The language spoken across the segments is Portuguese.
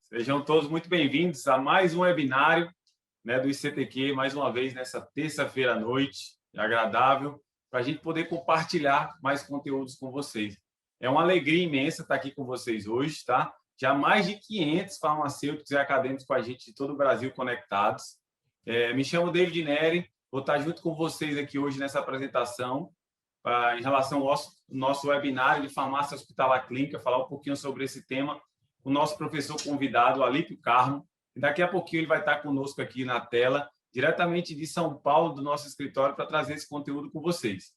Sejam todos muito bem-vindos a mais um webinário, né, do ICTQ, mais uma vez nessa terça-feira à noite, agradável, para a gente poder compartilhar mais conteúdos com vocês. É uma alegria imensa estar aqui com vocês hoje, tá? Já mais de 500 farmacêuticos e acadêmicos com a gente de todo o Brasil conectados. Me chamo David Neri, vou estar junto com vocês aqui hoje nessa apresentação, em relação ao nosso webinário de farmácia hospitalar clínica, falar um pouquinho sobre esse tema, o nosso professor convidado, Alípio Carmo. Daqui a pouquinho ele vai estar conosco aqui na tela, diretamente de São Paulo, do nosso escritório, para trazer esse conteúdo com vocês.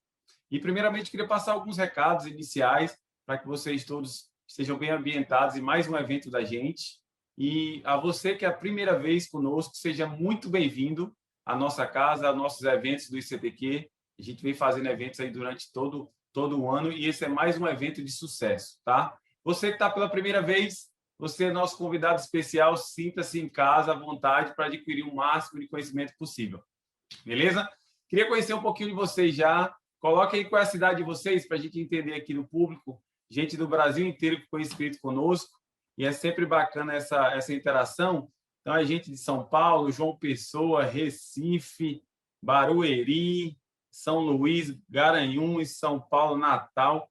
E, primeiramente, queria passar alguns recados iniciais para que vocês todos estejam bem ambientados em mais um evento da gente. E a você que é a primeira vez conosco, seja muito bem-vindo à nossa casa, aos nossos eventos do ICTQ. A gente vem fazendo eventos aí durante todo o ano e esse é mais um evento de sucesso, tá? Você que está pela primeira vez, você é nosso convidado especial, sinta-se em casa, à vontade, para adquirir o máximo de conhecimento possível. Beleza? Queria conhecer um pouquinho de vocês já. Coloque aí qual é a cidade de vocês, para a gente entender aqui no público. Gente do Brasil inteiro que ficou inscrito conosco. E é sempre bacana essa interação. Então, a gente de São Paulo, João Pessoa, Recife, Barueri, São Luís, Garanhuns, São Paulo, Natal.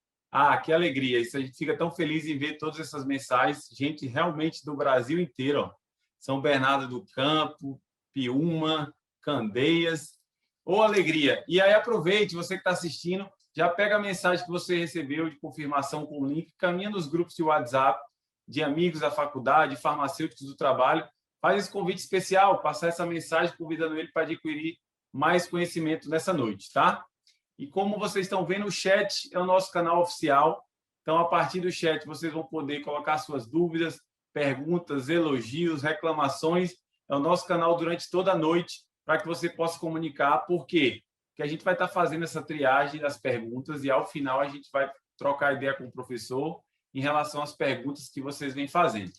Que alegria! Isso, a gente fica tão feliz em ver todas essas mensagens. Gente realmente do Brasil inteiro. Ó. São Bernardo do Campo, Piúma, Candeias. Ô, alegria! E aí, aproveite, você que está assistindo, já pega a mensagem que você recebeu de confirmação com o link, caminha nos grupos de WhatsApp, de amigos da faculdade, farmacêuticos do trabalho. Faz esse convite especial, passar essa mensagem convidando ele para adquirir mais conhecimento nessa noite, tá? E como vocês estão vendo, o chat é o nosso canal oficial. Então, a partir do chat, vocês vão poder colocar suas dúvidas, perguntas, elogios, reclamações. É o nosso canal durante toda a noite para que você possa comunicar. Por quê? Porque a gente vai estar fazendo essa triagem das perguntas e, ao final, a gente vai trocar ideia com o professor em relação às perguntas que vocês vêm fazendo.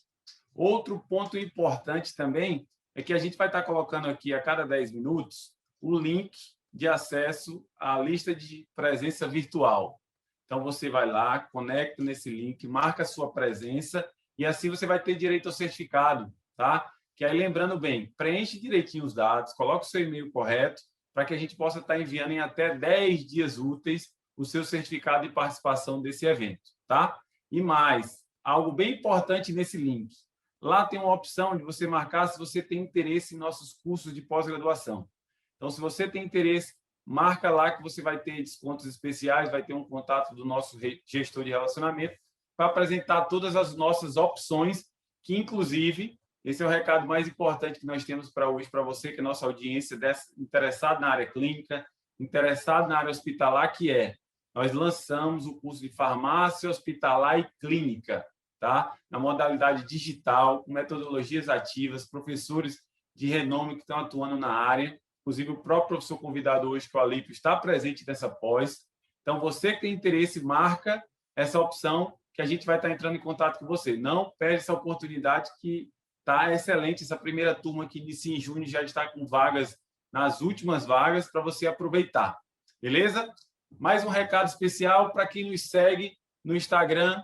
Outro ponto importante também é que a gente vai estar colocando aqui, a cada 10 minutos, o link de acesso à lista de presença virtual. Então, você vai lá, conecta nesse link, marca a sua presença e assim você vai ter direito ao certificado, tá? Que aí, lembrando bem, preenche direitinho os dados, coloque o seu e-mail correto para que a gente possa estar enviando em até 10 dias úteis o seu certificado de participação desse evento, tá? E mais, algo bem importante nesse link. Lá tem uma opção de você marcar se você tem interesse em nossos cursos de pós-graduação. Então, se você tem interesse, marca lá que você vai ter descontos especiais, vai ter um contato do nosso gestor de relacionamento para apresentar todas as nossas opções, que, inclusive, esse é o recado mais importante que nós temos para hoje, para você, que é a nossa audiência interessada na área clínica, interessado na área hospitalar, que é, nós lançamos o curso de farmácia hospitalar e clínica, tá? Na modalidade digital, com metodologias ativas, professores de renome que estão atuando na área. Inclusive, o próprio professor convidado hoje, que é o Alípio, está presente nessa pós. Então, você que tem interesse, marca essa opção que a gente vai estar entrando em contato com você. Não perde essa oportunidade que está excelente. Essa primeira turma que inicia em junho já está com vagas, nas últimas vagas, para você aproveitar. Beleza? Mais um recado especial para quem nos segue no Instagram.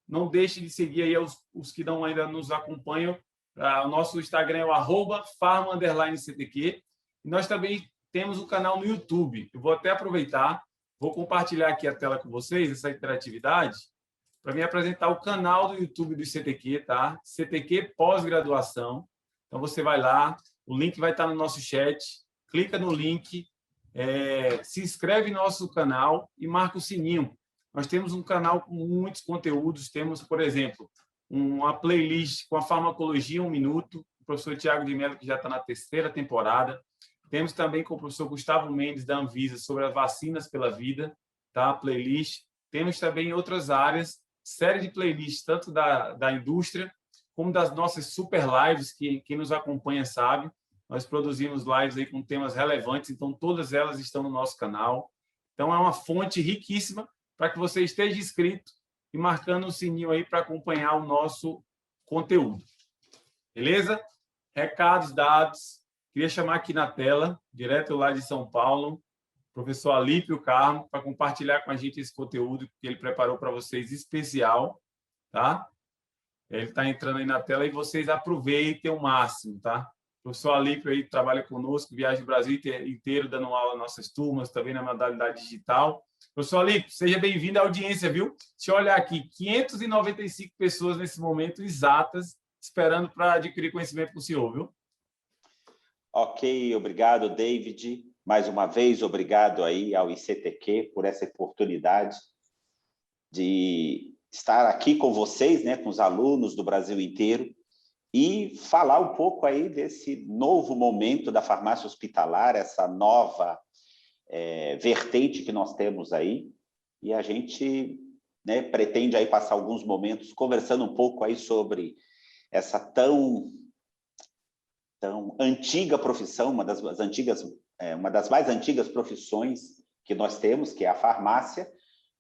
Não deixe de seguir aí os que não ainda nos acompanham. O nosso Instagram é o @farma_CTQ. E nós também temos um canal no YouTube. Eu vou até aproveitar, vou compartilhar aqui a tela com vocês, essa interatividade, para me apresentar o canal do YouTube do CTQ, tá? CTQ Pós-Graduação. Então, você vai lá, o link vai estar no nosso chat, clica no link, se inscreve no nosso canal e marca o sininho. Nós temos um canal com muitos conteúdos, temos, por exemplo, uma playlist com a farmacologia 1 minuto, o professor Tiago de Mello, que já está na 3ª temporada. Temos também com o professor Gustavo Mendes, da Anvisa, sobre as vacinas pela vida, tá? Playlist. Temos também em outras áreas, série de playlists, tanto da indústria, como das nossas super lives, que quem nos acompanha sabe. Nós produzimos lives aí com temas relevantes, então todas elas estão no nosso canal. Então, é uma fonte riquíssima para que você esteja inscrito e marcando o sininho aí para acompanhar o nosso conteúdo. Beleza? Recados dados. Queria chamar aqui na tela, direto lá de São Paulo, o professor Alípio Carmo, para compartilhar com a gente esse conteúdo que ele preparou para vocês especial, tá? Ele está entrando aí na tela e vocês aproveitem o máximo, tá? O professor Alípio aí trabalha conosco, viaja o Brasil inteiro, dando aula nas nossas turmas, também na modalidade digital. Professor Alípio, seja bem-vindo à audiência, viu? Deixa eu olhar aqui, 595 pessoas nesse momento exatas, esperando para adquirir conhecimento com o senhor, viu? Ok, obrigado, David. Mais uma vez, obrigado aí ao ICTQ por essa oportunidade de estar aqui com vocês, né, com os alunos do Brasil inteiro, e falar um pouco aí desse novo momento da farmácia hospitalar, essa nova vertente que nós temos aí, e a gente, né, pretende aí passar alguns momentos conversando um pouco aí sobre essa tão antiga profissão, uma das mais antigas profissões que nós temos, que é a farmácia,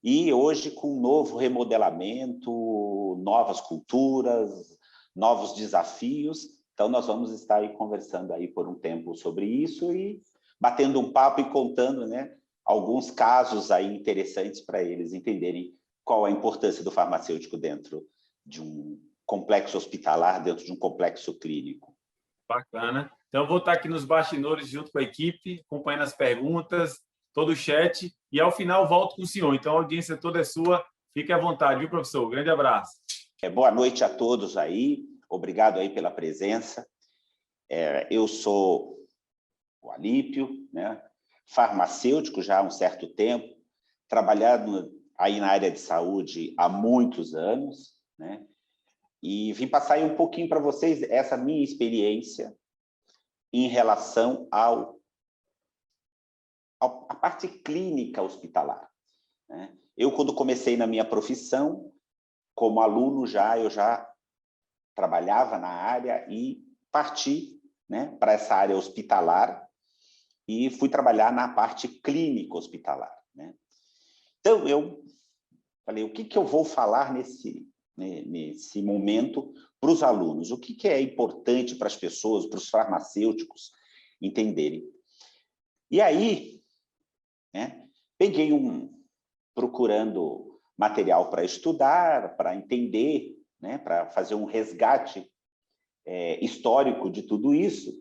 e hoje com um novo remodelamento, novas culturas, novos desafios. Então, nós vamos estar aí conversando aí por um tempo sobre isso e batendo um papo e contando, né, alguns casos aí interessantes para eles entenderem qual a importância do farmacêutico dentro de um complexo hospitalar, dentro de um complexo clínico. Bacana. Então, eu vou estar aqui nos bastidores junto com a equipe, acompanhando as perguntas, todo o chat, e ao final volto com o senhor. Então, a audiência toda é sua. Fique à vontade, viu, professor? Grande abraço. Boa noite a todos aí. Obrigado aí pela presença. Eu sou o Alípio, né? Farmacêutico já há um certo tempo, trabalhando aí na área de saúde há muitos anos, né? E vim passar aí um pouquinho para vocês essa minha experiência em relação à parte clínica hospitalar, né? Eu, quando comecei na minha profissão, como aluno eu já trabalhava na área e parti, né, para essa área hospitalar e fui trabalhar na parte clínica hospitalar, né? Então, eu falei, o que eu vou falar nesse momento para os alunos? O que é importante para as pessoas, para os farmacêuticos entenderem? E aí, né, peguei procurando material para estudar, para entender, né, para fazer um resgate histórico de tudo isso,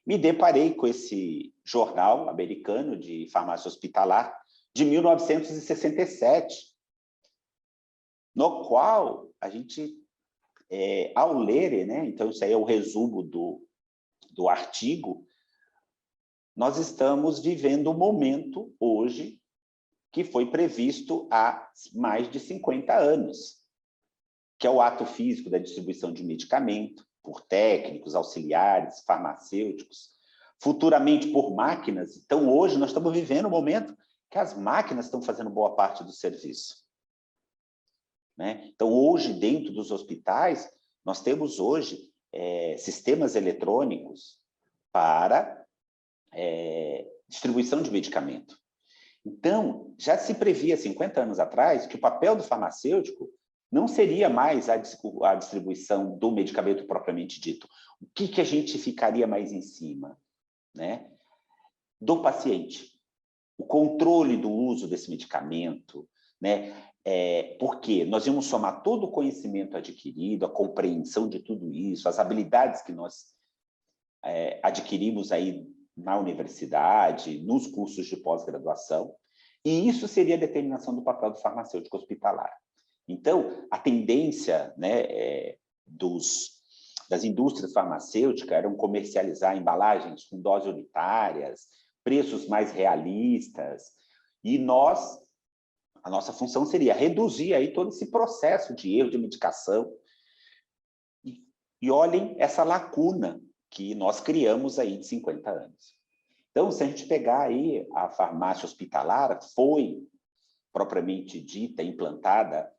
me deparei com esse jornal americano de farmácia hospitalar de 1967, no qual a gente, ao ler, né, então isso aí é o resumo do artigo, nós estamos vivendo um momento hoje que foi previsto há mais de 50 anos, que é o ato físico da distribuição de medicamento por técnicos, auxiliares, farmacêuticos, futuramente por máquinas. Então, hoje, nós estamos vivendo um momento que as máquinas estão fazendo boa parte do serviço, né? Então, hoje, dentro dos hospitais, nós temos hoje sistemas eletrônicos para distribuição de medicamento. Então, já se previa 50 anos atrás que o papel do farmacêutico não seria mais a distribuição do medicamento propriamente dito. O que a gente ficaria mais em cima, né? Do paciente. O controle do uso desse medicamento, né? Porque nós íamos somar todo o conhecimento adquirido, a compreensão de tudo isso, as habilidades que nós adquirimos aí na universidade, nos cursos de pós-graduação, e isso seria a determinação do papel do farmacêutico hospitalar. Então, a tendência, né, das indústrias farmacêuticas eram comercializar embalagens com doses unitárias, preços mais realistas, e a nossa função seria reduzir aí todo esse processo de erro de medicação. E olhem essa lacuna que nós criamos aí de 50 anos. Então, se a gente pegar aí a farmácia hospitalar, foi propriamente dita, implantada,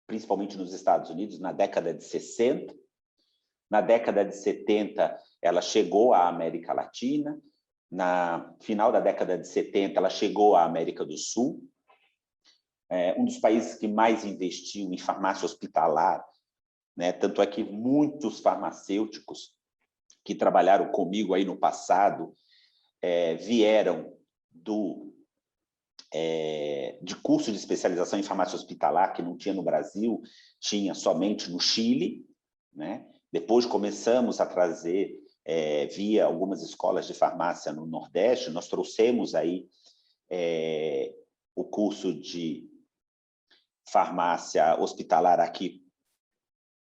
principalmente nos Estados Unidos, na década de 60. Na década de 70, ela chegou à América Latina. Na final da década de 70, ela chegou à América do Sul. Um dos países que mais investiu em farmácia hospitalar, né? Tanto é que muitos farmacêuticos que trabalharam comigo aí no passado vieram de curso de especialização em farmácia hospitalar, que não tinha no Brasil, tinha somente no Chile, né? Depois começamos a trazer, via algumas escolas de farmácia no Nordeste, nós trouxemos aí o curso de farmácia hospitalar aqui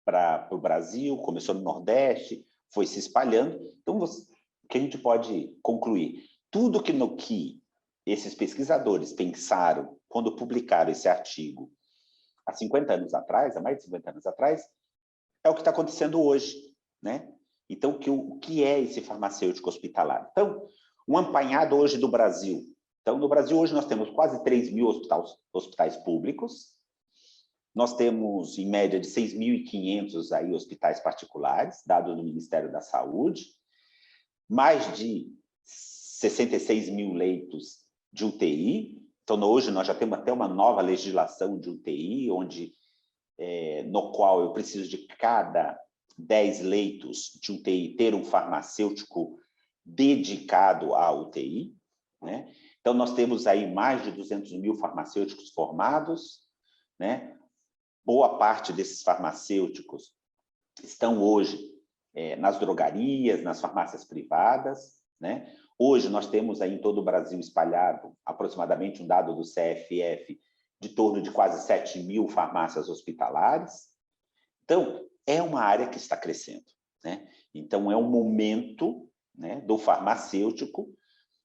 para o Brasil, começou no Nordeste, foi se espalhando. Então, o que a gente pode concluir? Tudo que esses pesquisadores pensaram quando publicaram esse artigo há 50 anos atrás, há mais de 50 anos atrás, é o que está acontecendo hoje, né? Então, o que é esse farmacêutico hospitalar? Então, um apanhado hoje do Brasil. Então, no Brasil, hoje, nós temos quase 3 mil hospitais públicos, nós temos, em média, de 6.500 aí hospitais particulares, dados do Ministério da Saúde, mais de 66 mil leitos de UTI. Então, hoje, nós já temos até uma nova legislação de UTI, no qual eu preciso de cada 10 leitos de UTI ter um farmacêutico dedicado à UTI, né? Então, nós temos aí mais de 200 mil farmacêuticos formados, né? Boa parte desses farmacêuticos estão hoje nas drogarias, nas farmácias privadas, né? Hoje nós temos aí em todo o Brasil espalhado aproximadamente um dado do CFF de torno de quase 7 mil farmácias hospitalares. Então, é uma área que está crescendo, né? Então, é um momento, né, do farmacêutico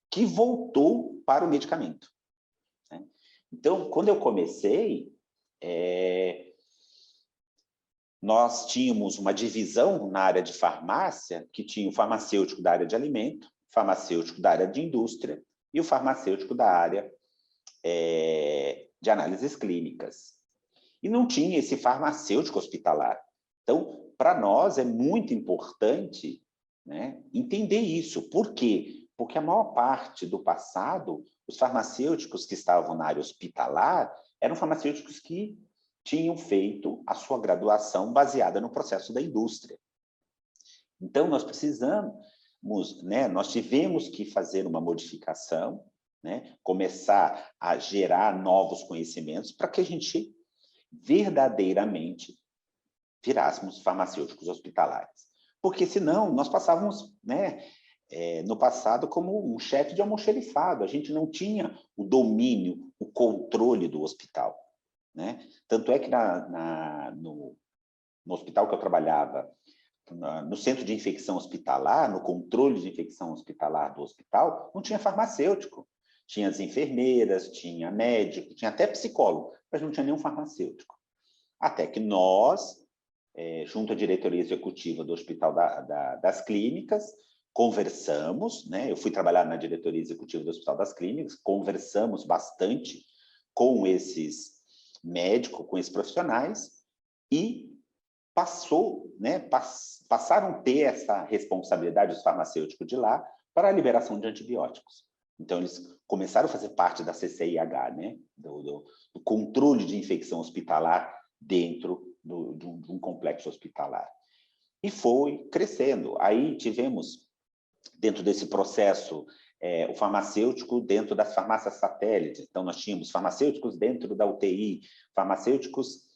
que voltou para o medicamento, né? Então, quando eu comecei, nós tínhamos uma divisão na área de farmácia, que tinha o farmacêutico da área de alimento, o farmacêutico da área de indústria e o farmacêutico da área de análises clínicas. E não tinha esse farmacêutico hospitalar. Então, para nós é muito importante, né, entender isso. Por quê? Porque a maior parte do passado, os farmacêuticos que estavam na área hospitalar eram farmacêuticos que tinham feito a sua graduação baseada no processo da indústria. Então, nós precisamos, né, nós tivemos que fazer uma modificação, né, começar a gerar novos conhecimentos para que a gente verdadeiramente virássemos farmacêuticos hospitalares. Porque, senão, nós passávamos, né, no passado como um chefe de almoxerifado. A gente não tinha o domínio, o controle do hospital, né? Tanto é que no hospital que eu trabalhava, no centro de infecção hospitalar, no controle de infecção hospitalar do hospital, não tinha farmacêutico. Tinha as enfermeiras, tinha médico, tinha até psicólogo, mas não tinha nenhum farmacêutico. Até que nós, junto à diretoria executiva do Hospital das Clínicas, conversamos, né? Eu fui trabalhar na diretoria executiva do Hospital das Clínicas, conversamos bastante com esses médicos, com esses profissionais, e passaram a ter essa responsabilidade, os farmacêuticos de lá, para a liberação de antibióticos. Então, eles começaram a fazer parte da CCIH, né? do controle de infecção hospitalar dentro de um complexo hospitalar. E foi crescendo. Aí tivemos, dentro desse processo, o farmacêutico dentro das farmácias satélites. Então, nós tínhamos farmacêuticos dentro da UTI, farmacêuticos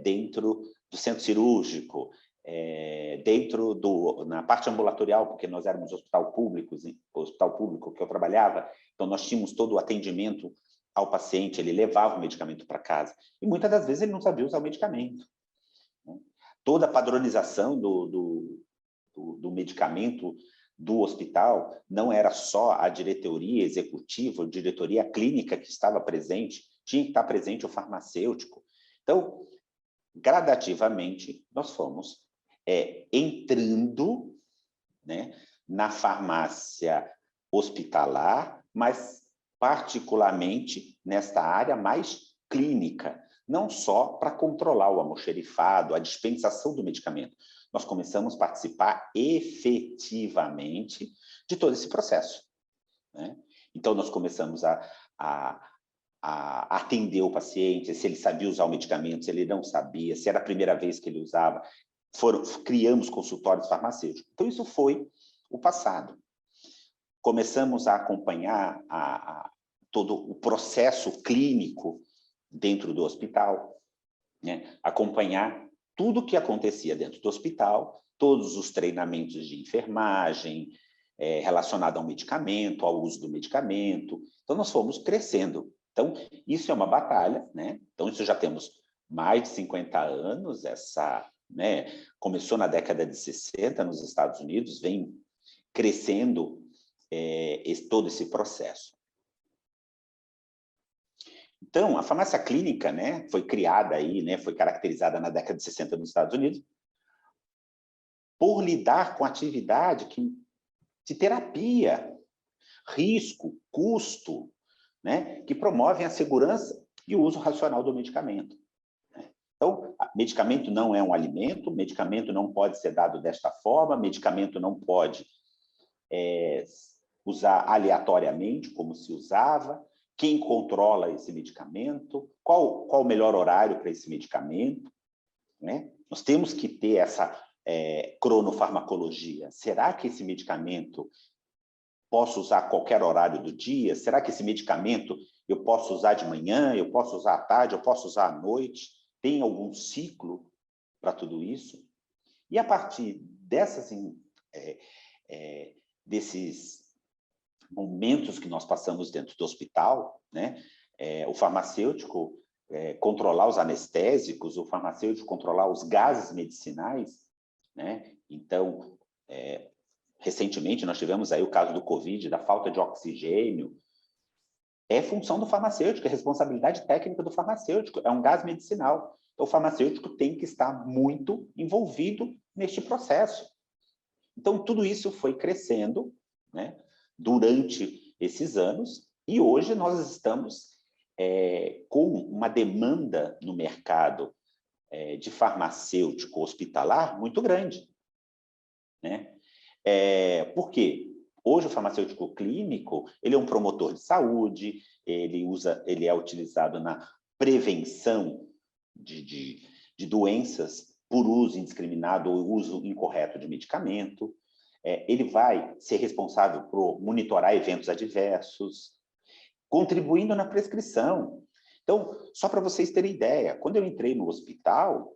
dentro do centro cirúrgico, na parte ambulatorial, porque nós éramos hospital público que eu trabalhava, então nós tínhamos todo o atendimento ao paciente, ele levava o medicamento para casa, e muitas das vezes ele não sabia usar o medicamento, né? Toda a padronização do medicamento do hospital não era só a diretoria executiva, a diretoria clínica que estava presente, tinha que estar presente o farmacêutico. Então, gradativamente, nós fomos entrando, né, na farmácia hospitalar, mas particularmente nesta área mais clínica, não só para controlar o almoxerifado, a dispensação do medicamento. Nós começamos a participar efetivamente de todo esse processo, né? Então, nós começamos a atender o paciente, se ele sabia usar o medicamento, se ele não sabia, se era a primeira vez que ele usava. Criamos consultórios farmacêuticos. Então, isso foi o passado. Começamos a acompanhar todo o processo clínico dentro do hospital, né? Acompanhar tudo que acontecia dentro do hospital, todos os treinamentos de enfermagem, relacionado ao medicamento, ao uso do medicamento. Então, nós fomos crescendo. Então, isso é uma batalha, né? Então, isso já temos mais de 50 anos, né? Começou na década de 60 nos Estados Unidos, vem crescendo todo esse processo. Então, a farmácia clínica, né, foi criada aí, né, foi caracterizada na década de 60 nos Estados Unidos por lidar com atividade de terapia, risco, custo, né, que promovem a segurança e o uso racional do medicamento. Então, medicamento não é um alimento, medicamento não pode ser dado desta forma, medicamento não pode usar aleatoriamente, como se usava, quem controla esse medicamento, qual o melhor horário para esse medicamento, né? Nós temos que ter essa cronofarmacologia. Será que esse medicamento posso usar a qualquer horário do dia? Será que esse medicamento eu posso usar de manhã, eu posso usar à tarde, eu posso usar à noite? Tem algum ciclo para tudo isso? E a partir desses momentos que nós passamos dentro do hospital, né? O farmacêutico controlar os anestésicos, o farmacêutico controlar os gases medicinais, né? Então, recentemente nós tivemos aí o caso do Covid, da falta de oxigênio. É função do farmacêutico, é responsabilidade técnica do farmacêutico, é um gás medicinal. Então, o farmacêutico tem que estar muito envolvido neste processo. Então, tudo isso foi crescendo, né, durante esses anos, e hoje nós estamos com uma demanda no mercado de farmacêutico hospitalar muito grande, né? Por quê? Hoje o farmacêutico clínico, ele é um promotor de saúde, ele é utilizado na prevenção de doenças por uso indiscriminado ou uso incorreto de medicamento. Ele vai ser responsável por monitorar eventos adversos, contribuindo na prescrição. Então, só para vocês terem ideia, quando eu entrei no hospital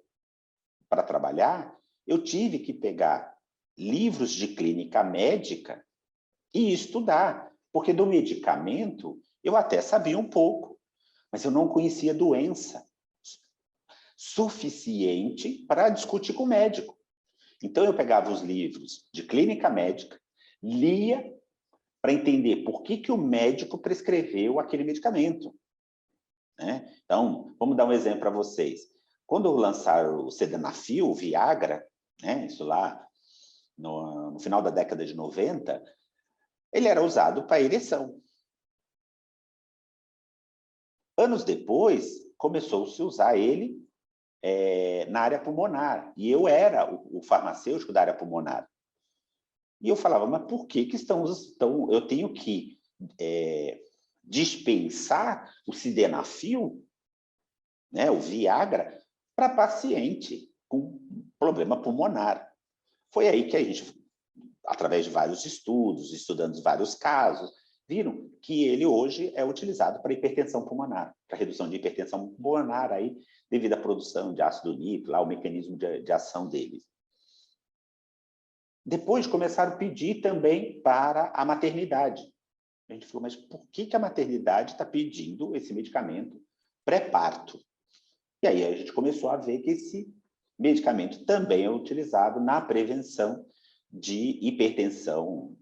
para trabalhar, eu tive que pegar livros de clínica médica e estudar, porque do medicamento eu até sabia um pouco, mas eu não conhecia doença suficiente para discutir com o médico. Então, eu pegava os livros de clínica médica, lia para entender por que o médico prescreveu aquele medicamento, né? Então, vamos dar um exemplo para vocês. Quando lançaram o Sildenafil, o Viagra, né, isso lá no final da década de 90, ele era usado para ereção. Anos depois, começou-se a usar ele na área pulmonar. E eu era o farmacêutico da área pulmonar. E eu falava, mas por que eu tenho que dispensar o Sildenafil, né, o Viagra, para paciente com problema pulmonar? Foi aí que a gente, através de vários estudos, estudando vários casos, viram que ele hoje é utilizado para hipertensão pulmonar, para redução de hipertensão pulmonar, aí, devido à produção de ácido nítrico, lá, o mecanismo de ação dele. Depois começaram a pedir também para a maternidade. A gente falou, mas por que a maternidade está pedindo esse medicamento pré-parto? E aí a gente começou a ver que esse medicamento também é utilizado na prevenção de hipertensão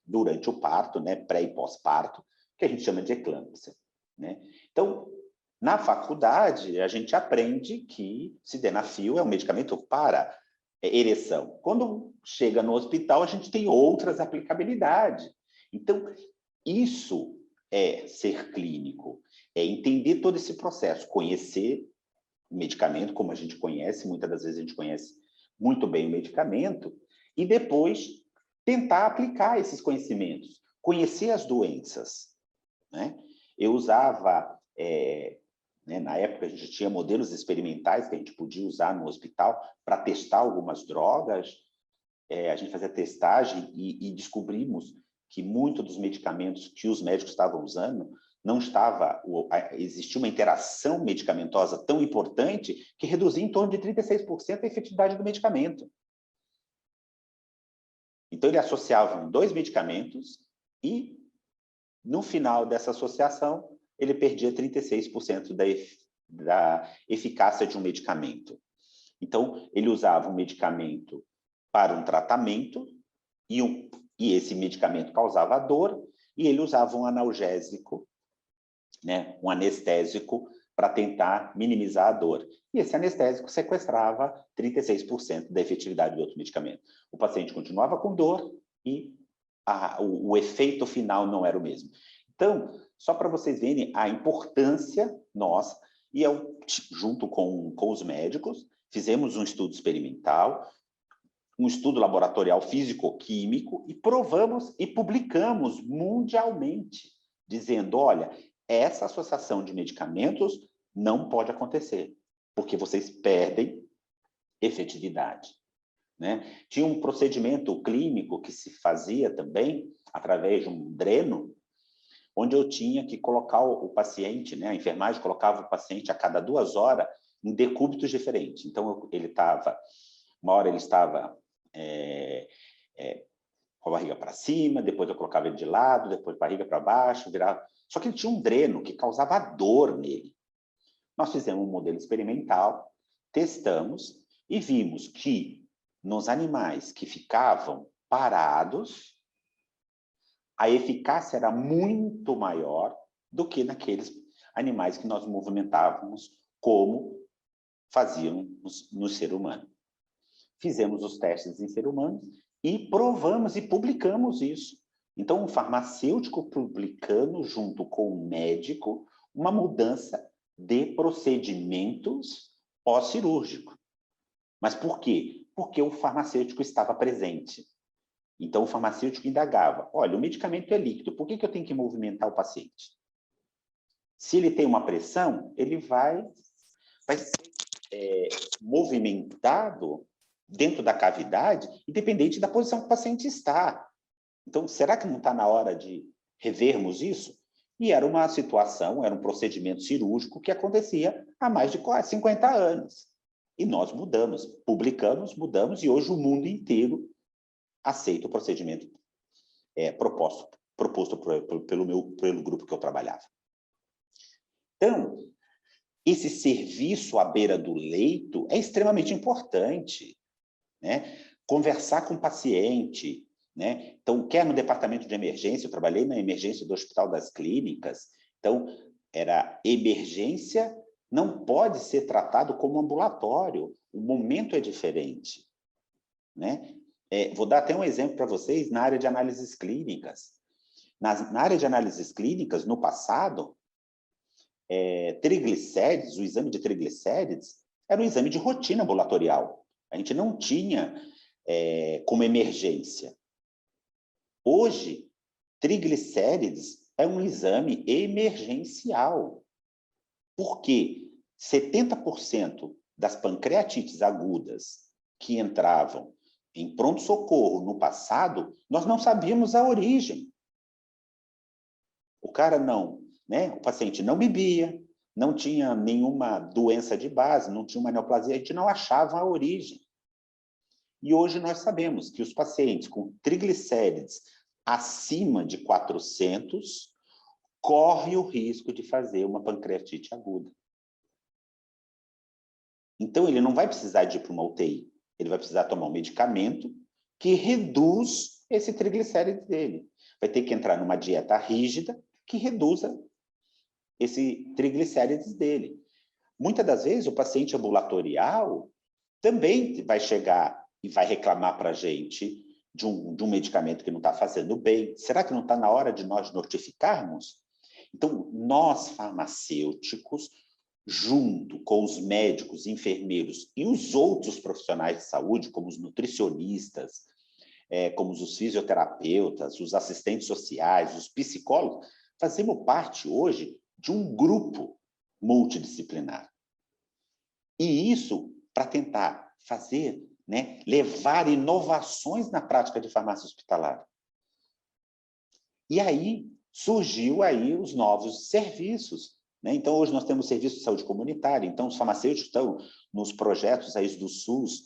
durante o parto, né, pré e pós-parto, que a gente chama de eclâmpsia, né? Então, na faculdade, a gente aprende que Sildenafil é um medicamento para ereção. Quando chega no hospital, a gente tem outras aplicabilidades. Então, isso é ser clínico, é entender todo esse processo, conhecer o medicamento, como a gente conhece, muitas das vezes a gente conhece muito bem o medicamento, e depois tentar aplicar esses conhecimentos, conhecer as doenças, né? Eu usava, né, na época a gente tinha modelos experimentais que a gente podia usar no hospital para testar algumas drogas, a gente fazia testagem e descobrimos que muitos dos medicamentos que os médicos estavam usando não estava, existia uma interação medicamentosa tão importante que reduzia em torno de 36% a efetividade do medicamento. Então, ele associava 2 medicamentos e, no final dessa associação, ele perdia 36% da eficácia de um medicamento. Então, ele usava um medicamento para um tratamento e esse medicamento causava dor, e ele usava um analgésico, né, um anestésico, para tentar minimizar a dor. E esse anestésico sequestrava 36% da efetividade do outro medicamento. O paciente continuava com dor e o efeito final não era o mesmo. Então, só para vocês verem a importância nossa, e eu, junto com os médicos, fizemos um estudo experimental, um estudo laboratorial físico-químico, e provamos e publicamos mundialmente, dizendo, olha, essa associação de medicamentos não pode acontecer, porque vocês perdem efetividade, né? Tinha um procedimento clínico que se fazia também, através de um dreno, onde eu tinha que colocar o paciente, né? A enfermagem colocava o paciente a cada 2 horas em decúbitos diferentes. Então, uma hora ele estava com a barriga para cima, depois eu colocava ele de lado, depois barriga para baixo, virava. Só que ele tinha um dreno que causava dor nele. Nós fizemos um modelo experimental, testamos e vimos que nos animais que ficavam parados, a eficácia era muito maior do que naqueles animais que nós movimentávamos como fazíamos no ser humano. Fizemos os testes em ser humano e provamos e publicamos isso. Então, um farmacêutico publicando, junto com o médico, uma mudança de procedimentos pós-cirúrgico. Mas por quê? Porque o farmacêutico estava presente. Então, o farmacêutico indagava, olha, o medicamento é líquido, por que eu tenho que movimentar o paciente? Se ele tem uma pressão, ele vai ser movimentado dentro da cavidade, independente da posição que o paciente está. Então, será que não está na hora de revermos isso? E era uma situação, era um procedimento cirúrgico que acontecia há mais de 50 anos. E nós mudamos, publicamos, mudamos, e hoje o mundo inteiro aceita o procedimento proposto pelo grupo que eu trabalhava. Então, esse serviço à beira do leito é extremamente importante, né? Conversar com o paciente, né? Então, quer no departamento de emergência, eu trabalhei na emergência do Hospital das Clínicas, então, era emergência, não pode ser tratado como ambulatório, o momento é diferente, né? Vou dar até um exemplo para vocês na área de análises clínicas. Na área de análises clínicas, no passado, triglicérides, o exame de triglicérides, era um exame de rotina ambulatorial. A gente não tinha como emergência. Hoje, triglicérides é um exame emergencial. Por quê? 70% das pancreatites agudas que entravam em pronto-socorro no passado, nós não sabíamos a origem. O cara o paciente não bebia, não tinha nenhuma doença de base, não tinha uma neoplasia, a gente não achava a origem. E hoje nós sabemos que os pacientes com triglicérides acima de 400 correm o risco de fazer uma pancreatite aguda. Então, ele não vai precisar de ir para uma UTI, ele vai precisar tomar um medicamento que reduz esse triglicérides dele. Vai ter que entrar numa dieta rígida que reduza esse triglicérides dele. Muitas das vezes, o paciente ambulatorial também vai chegar e vai reclamar para a gente de um medicamento que não está fazendo bem. Será que não está na hora de nós notificarmos? Então, nós, farmacêuticos, junto com os médicos, enfermeiros e os outros profissionais de saúde, como os nutricionistas, como os fisioterapeutas, os assistentes sociais, os psicólogos, fazemos parte hoje de um grupo multidisciplinar. E isso para tentar fazer, levar inovações na prática de farmácia hospitalar. E aí surgiu aí os novos serviços, né? Então, hoje nós temos serviço de saúde comunitária, então os farmacêuticos estão nos projetos aí do SUS,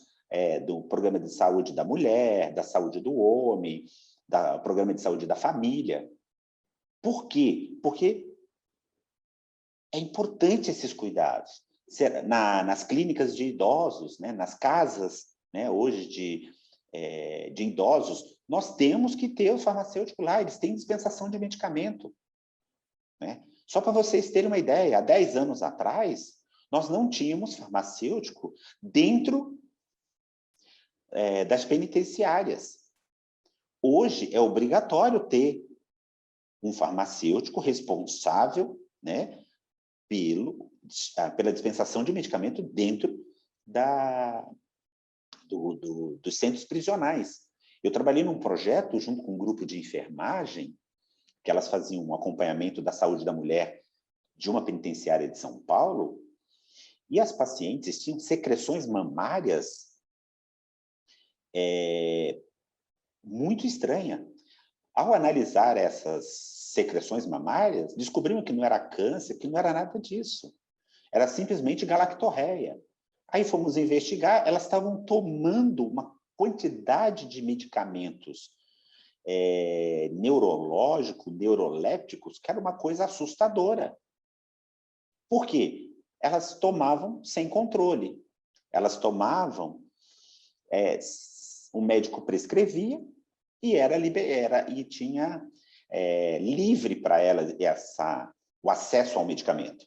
do Programa de Saúde da Mulher, da Saúde do Homem, do Programa de Saúde da Família. Por quê? Porque é importante esses cuidados. Nas clínicas de idosos, né? Nas casas, né? Hoje de idosos, nós temos que ter os farmacêuticos lá, eles têm dispensação de medicamento, né? Só para vocês terem uma ideia, há 10 anos atrás, nós não tínhamos farmacêutico dentro das penitenciárias. Hoje é obrigatório ter um farmacêutico responsável, né, pela dispensação de medicamento dentro dos centros prisionais. Eu trabalhei num projeto junto com um grupo de enfermagem, que elas faziam um acompanhamento da saúde da mulher de uma penitenciária de São Paulo, e as pacientes tinham secreções mamárias muito estranhas. Ao analisar essas secreções mamárias, descobriram que não era câncer, que não era nada disso. Era simplesmente galactorreia. Aí fomos investigar, elas estavam tomando uma quantidade de medicamentos neurológicos, neurolépticos, que era uma coisa assustadora. Por quê? Elas tomavam sem controle. Elas tomavam, o médico prescrevia e tinha livre para elas o acesso ao medicamento.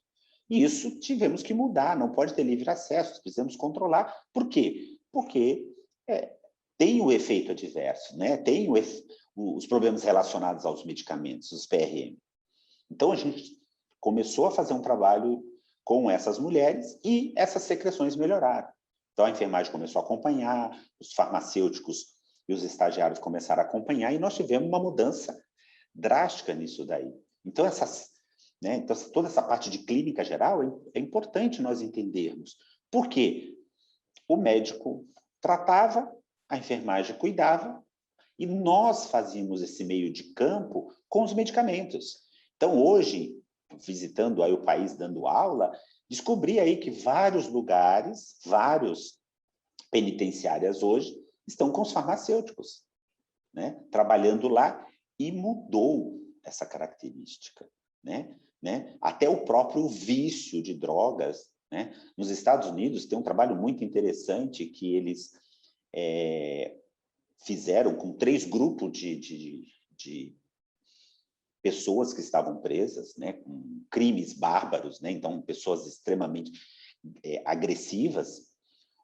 E isso tivemos que mudar, não pode ter livre acesso, precisamos controlar. Por quê? Porque tem o efeito adverso, né? Tem os problemas relacionados aos medicamentos, os PRM. Então, a gente começou a fazer um trabalho com essas mulheres e essas secreções melhoraram. Então, a enfermagem começou a acompanhar, os farmacêuticos e os estagiários começaram a acompanhar, e nós tivemos uma mudança drástica nisso daí. Então, toda essa parte de clínica geral é importante nós entendermos. Por quê? O médico tratava, a enfermagem cuidava, e nós fazíamos esse meio de campo com os medicamentos. Então, hoje, visitando aí o país, dando aula, descobri aí que vários lugares, vários penitenciárias hoje, estão com os farmacêuticos, né? Trabalhando lá, e mudou essa característica, né? Até o próprio vício de drogas, né? Nos Estados Unidos tem um trabalho muito interessante que eles fizeram com 3 grupos de pessoas que estavam presas, né, com crimes bárbaros, né, então pessoas extremamente agressivas.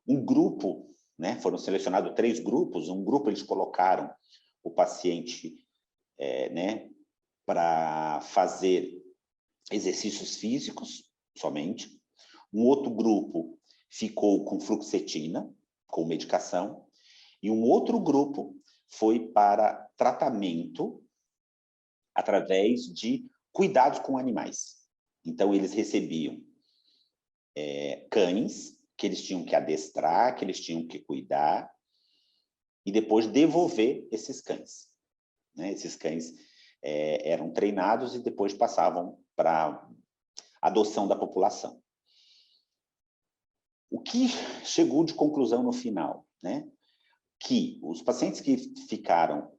Um grupo, né, foram selecionados 3 grupos, um grupo eles colocaram o paciente né, para fazer exercícios físicos somente, um outro grupo ficou com fluoxetina, com medicação, e um outro grupo foi para tratamento através de cuidados com animais. Então, eles recebiam cães, que eles tinham que adestrar, que eles tinham que cuidar, e depois devolver esses cães, né? Esses cães eram treinados e depois passavam para adoção da população. O que chegou de conclusão no final, né? Que os pacientes que ficaram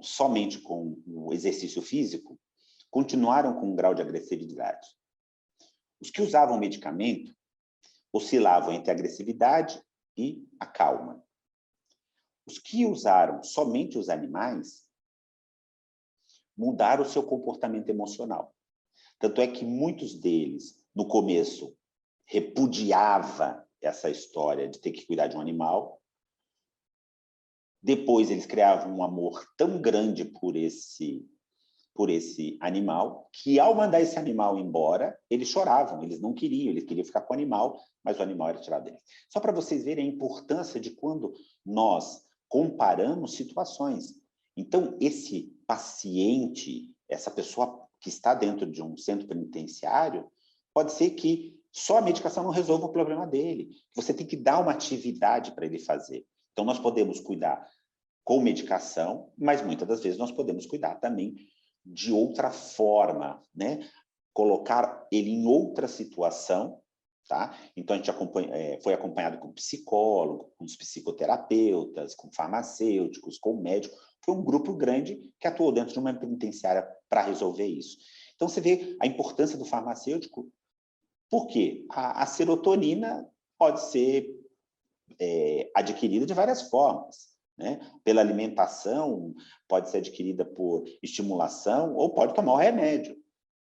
somente com o exercício físico continuaram com um grau de agressividade. Os que usavam medicamento oscilavam entre a agressividade e a calma. Os que usaram somente os animais mudaram o seu comportamento emocional. Tanto é que muitos deles, no começo, repudiavam essa história de ter que cuidar de um animal. Depois, eles criavam um amor tão grande por esse animal, que ao mandar esse animal embora, eles choravam, eles não queriam, eles queriam ficar com o animal, mas o animal era tirado deles. Só para vocês verem a importância de quando nós comparamos situações. Então, esse paciente, essa pessoa que está dentro de um centro penitenciário, pode ser que só a medicação não resolva o problema dele. Você tem que dar uma atividade para ele fazer. Então, nós podemos cuidar com medicação, mas muitas das vezes nós podemos cuidar também de outra forma, né? Colocar ele em outra situação, tá? Então, a gente foi acompanhado com psicólogo, com os psicoterapeutas, com farmacêuticos, com médico. Foi um grupo grande que atuou dentro de uma penitenciária para resolver isso. Então, você vê a importância do farmacêutico. Por quê? A serotonina pode ser adquirida de várias formas, né? Pela alimentação, pode ser adquirida por estimulação ou pode tomar o remédio.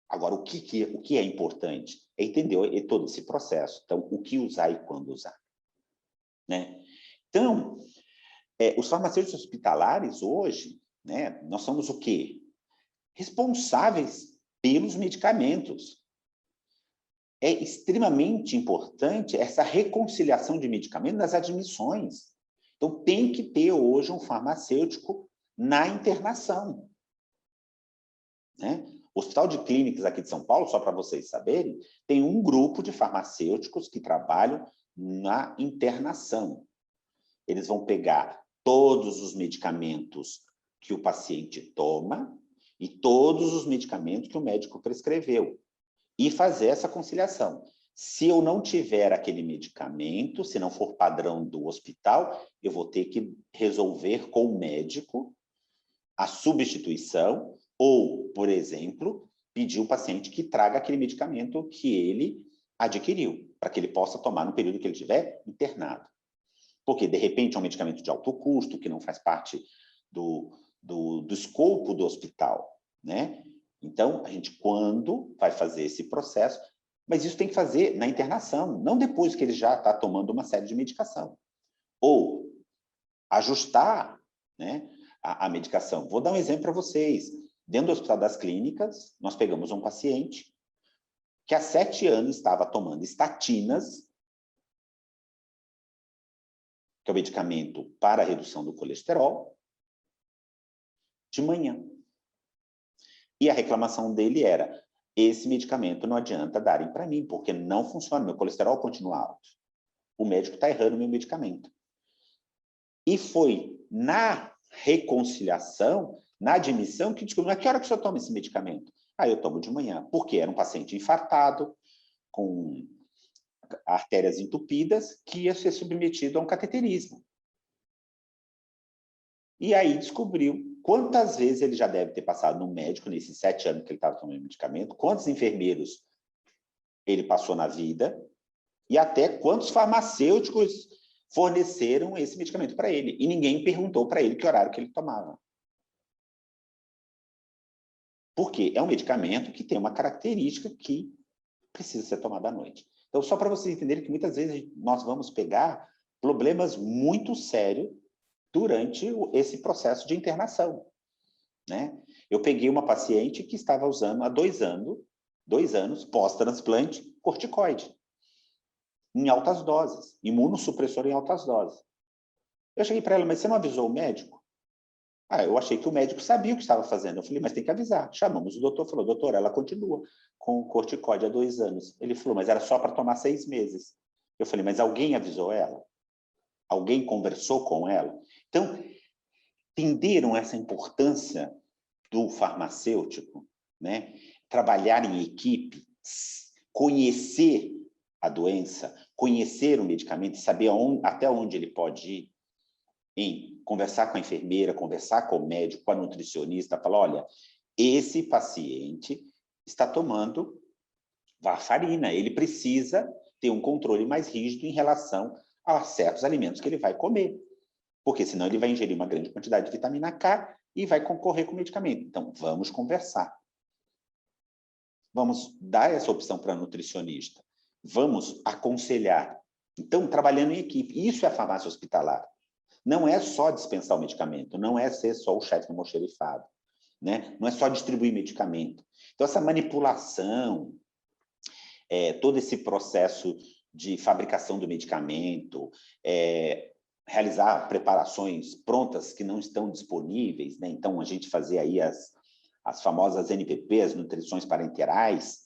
Agora, o que é importante é entender todo esse processo. Então, o que usar e quando usar, né? Então, os farmacêuticos hospitalares hoje, né, nós somos o quê? Responsáveis pelos medicamentos. É extremamente importante essa reconciliação de medicamentos nas admissões. Então, tem que ter hoje um farmacêutico na internação, né? O Hospital de Clínicas aqui de São Paulo, só para vocês saberem, tem um grupo de farmacêuticos que trabalham na internação. Eles vão pegar todos os medicamentos que o paciente toma e todos os medicamentos que o médico prescreveu e fazer essa conciliação. Se eu não tiver aquele medicamento, se não for padrão do hospital, eu vou ter que resolver com o médico a substituição ou, por exemplo, pedir ao paciente que traga aquele medicamento que ele adquiriu, para que ele possa tomar no período que ele estiver internado. Porque, de repente, é um medicamento de alto custo, que não faz parte do escopo do hospital, né? Então, a gente, quando vai fazer esse processo, mas isso tem que fazer na internação, não depois que ele já está tomando uma série de medicação. Ou ajustar, né, a medicação. Vou dar um exemplo para vocês. Dentro do Hospital das Clínicas, nós pegamos um paciente que há 7 anos estava tomando estatinas, que é o medicamento para a redução do colesterol, de manhã. E a reclamação dele era: esse medicamento não adianta darem para mim, porque não funciona, meu colesterol continua alto. O médico está errando o meu medicamento. E foi na reconciliação, na admissão, que descobriu: a que hora que o senhor toma esse medicamento? Ah, eu tomo de manhã. Porque era um paciente infartado, com artérias entupidas, que ia ser submetido a um cateterismo. E aí descobriu quantas vezes ele já deve ter passado no médico nesses 7 anos que ele estava tomando medicamento, quantos enfermeiros ele passou na vida e até quantos farmacêuticos forneceram esse medicamento para ele. E ninguém perguntou para ele que horário que ele tomava. Porque é um medicamento que tem uma característica que precisa ser tomado à noite. Então, só para vocês entenderem que muitas vezes nós vamos pegar problemas muito sérios durante esse processo de internação, né? Eu peguei uma paciente que estava usando há 2 anos, pós-transplante, corticoide, em altas doses, imunossupressor em altas doses. Eu cheguei para ela: mas você não avisou o médico? Ah, eu achei que o médico sabia o que estava fazendo. Eu falei: mas tem que avisar. Chamamos o doutor, falou: doutor, ela continua com o corticoide há 2 anos. Ele falou: mas era só para tomar 6 meses. Eu falei: mas alguém avisou ela? Alguém conversou com ela? Então, entenderam essa importância do farmacêutico, né? Trabalhar em equipe, conhecer a doença, conhecer o medicamento, saber até onde ele pode ir, em conversar com a enfermeira, conversar com o médico, com a nutricionista, falar: olha, esse paciente está tomando varfarina, ele precisa ter um controle mais rígido em relação a certos alimentos que ele vai comer, porque senão ele vai ingerir uma grande quantidade de vitamina K e vai concorrer com o medicamento. Então, vamos conversar. Vamos dar essa opção para a nutricionista. Vamos aconselhar. Então, trabalhando em equipe. Isso é a farmácia hospitalar. Não é só dispensar o medicamento, não é ser só o chefe almoxerifado, né? Não é só distribuir medicamento. Então, essa manipulação, todo esse processo de fabricação do medicamento, realizar preparações prontas que não estão disponíveis, né? Então, a gente fazer aí as famosas NPP, as nutrições parenterais,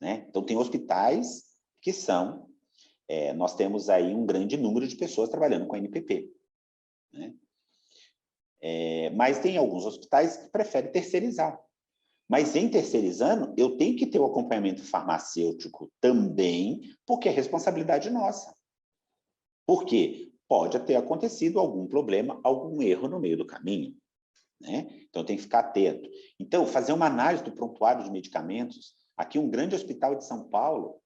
né? Então, tem hospitais que são... nós temos aí um grande número de pessoas trabalhando com NPP, né? Mas tem alguns hospitais que preferem terceirizar. Mas em terceirizando, eu tenho que ter o acompanhamento farmacêutico também, porque é responsabilidade nossa. Por quê? Pode ter acontecido algum problema, algum erro no meio do caminho, né? Então, tem que ficar atento. Então, fazer uma análise do prontuário de medicamentos. Aqui, um grande hospital de São Paulo,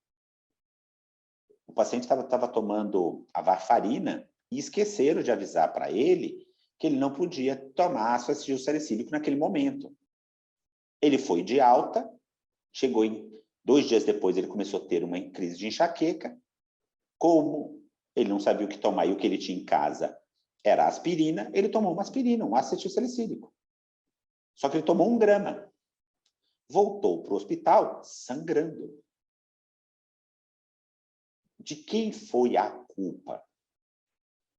o paciente estava tomando a varfarina e esqueceram de avisar para ele que ele não podia tomar ácido salicílico naquele momento. Ele foi de alta, chegou 2 dias depois, ele começou a ter uma crise de enxaqueca. Como ele não sabia o que tomar e o que ele tinha em casa era aspirina, ele tomou uma aspirina, um ácido salicílico. Só que ele tomou 1 grama. Voltou para o hospital sangrando. De quem foi a culpa?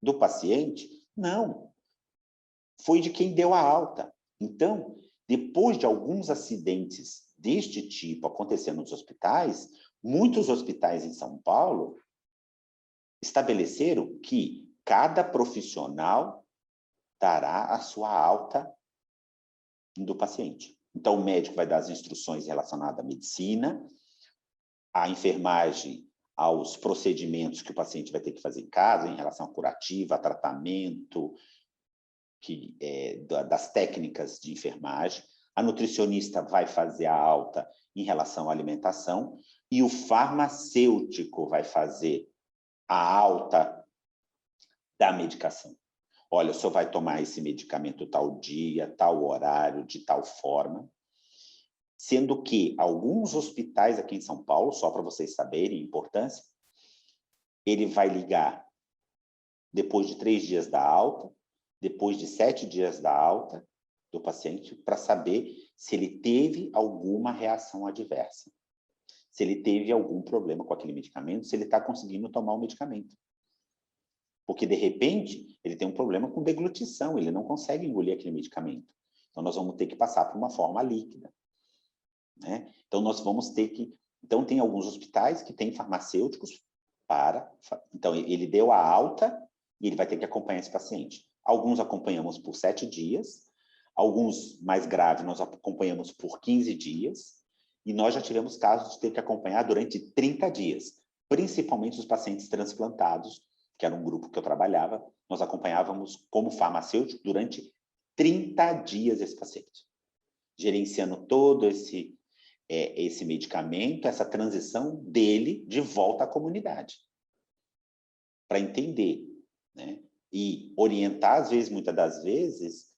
Do paciente? Não. Foi de quem deu a alta. Então, depois de alguns acidentes deste tipo acontecendo nos hospitais, muitos hospitais em São Paulo estabeleceram que cada profissional dará a sua alta do paciente. Então, o médico vai dar as instruções relacionadas à medicina, a enfermagem aos procedimentos que o paciente vai ter que fazer em casa, em relação a curativa, a tratamento, das técnicas de enfermagem. A nutricionista vai fazer a alta em relação à alimentação e o farmacêutico vai fazer a alta da medicação. Olha, o senhor vai tomar esse medicamento tal dia, tal horário, de tal forma. Sendo que alguns hospitais aqui em São Paulo, só para vocês saberem a importância, ele vai ligar depois de 3 dias da alta, depois de 7 dias da alta do paciente, para saber se ele teve alguma reação adversa, se ele teve algum problema com aquele medicamento, se ele está conseguindo tomar o medicamento. Porque, de repente, ele tem um problema com deglutição, ele não consegue engolir aquele medicamento. Então, nós vamos ter que passar por uma forma líquida, né? Então, nós vamos ter que... Então, tem alguns hospitais que têm farmacêuticos para... Então, ele deu a alta e ele vai ter que acompanhar esse paciente. Alguns acompanhamos por 7 dias, alguns mais graves nós acompanhamos por 15 dias, e nós já tivemos casos de ter que acompanhar durante 30 dias, principalmente os pacientes transplantados, que era um grupo que eu trabalhava, nós acompanhávamos como farmacêutico durante 30 dias esse paciente, gerenciando todo esse medicamento, essa transição dele de volta à comunidade, para entender, né? E orientar, às vezes, muitas das vezes,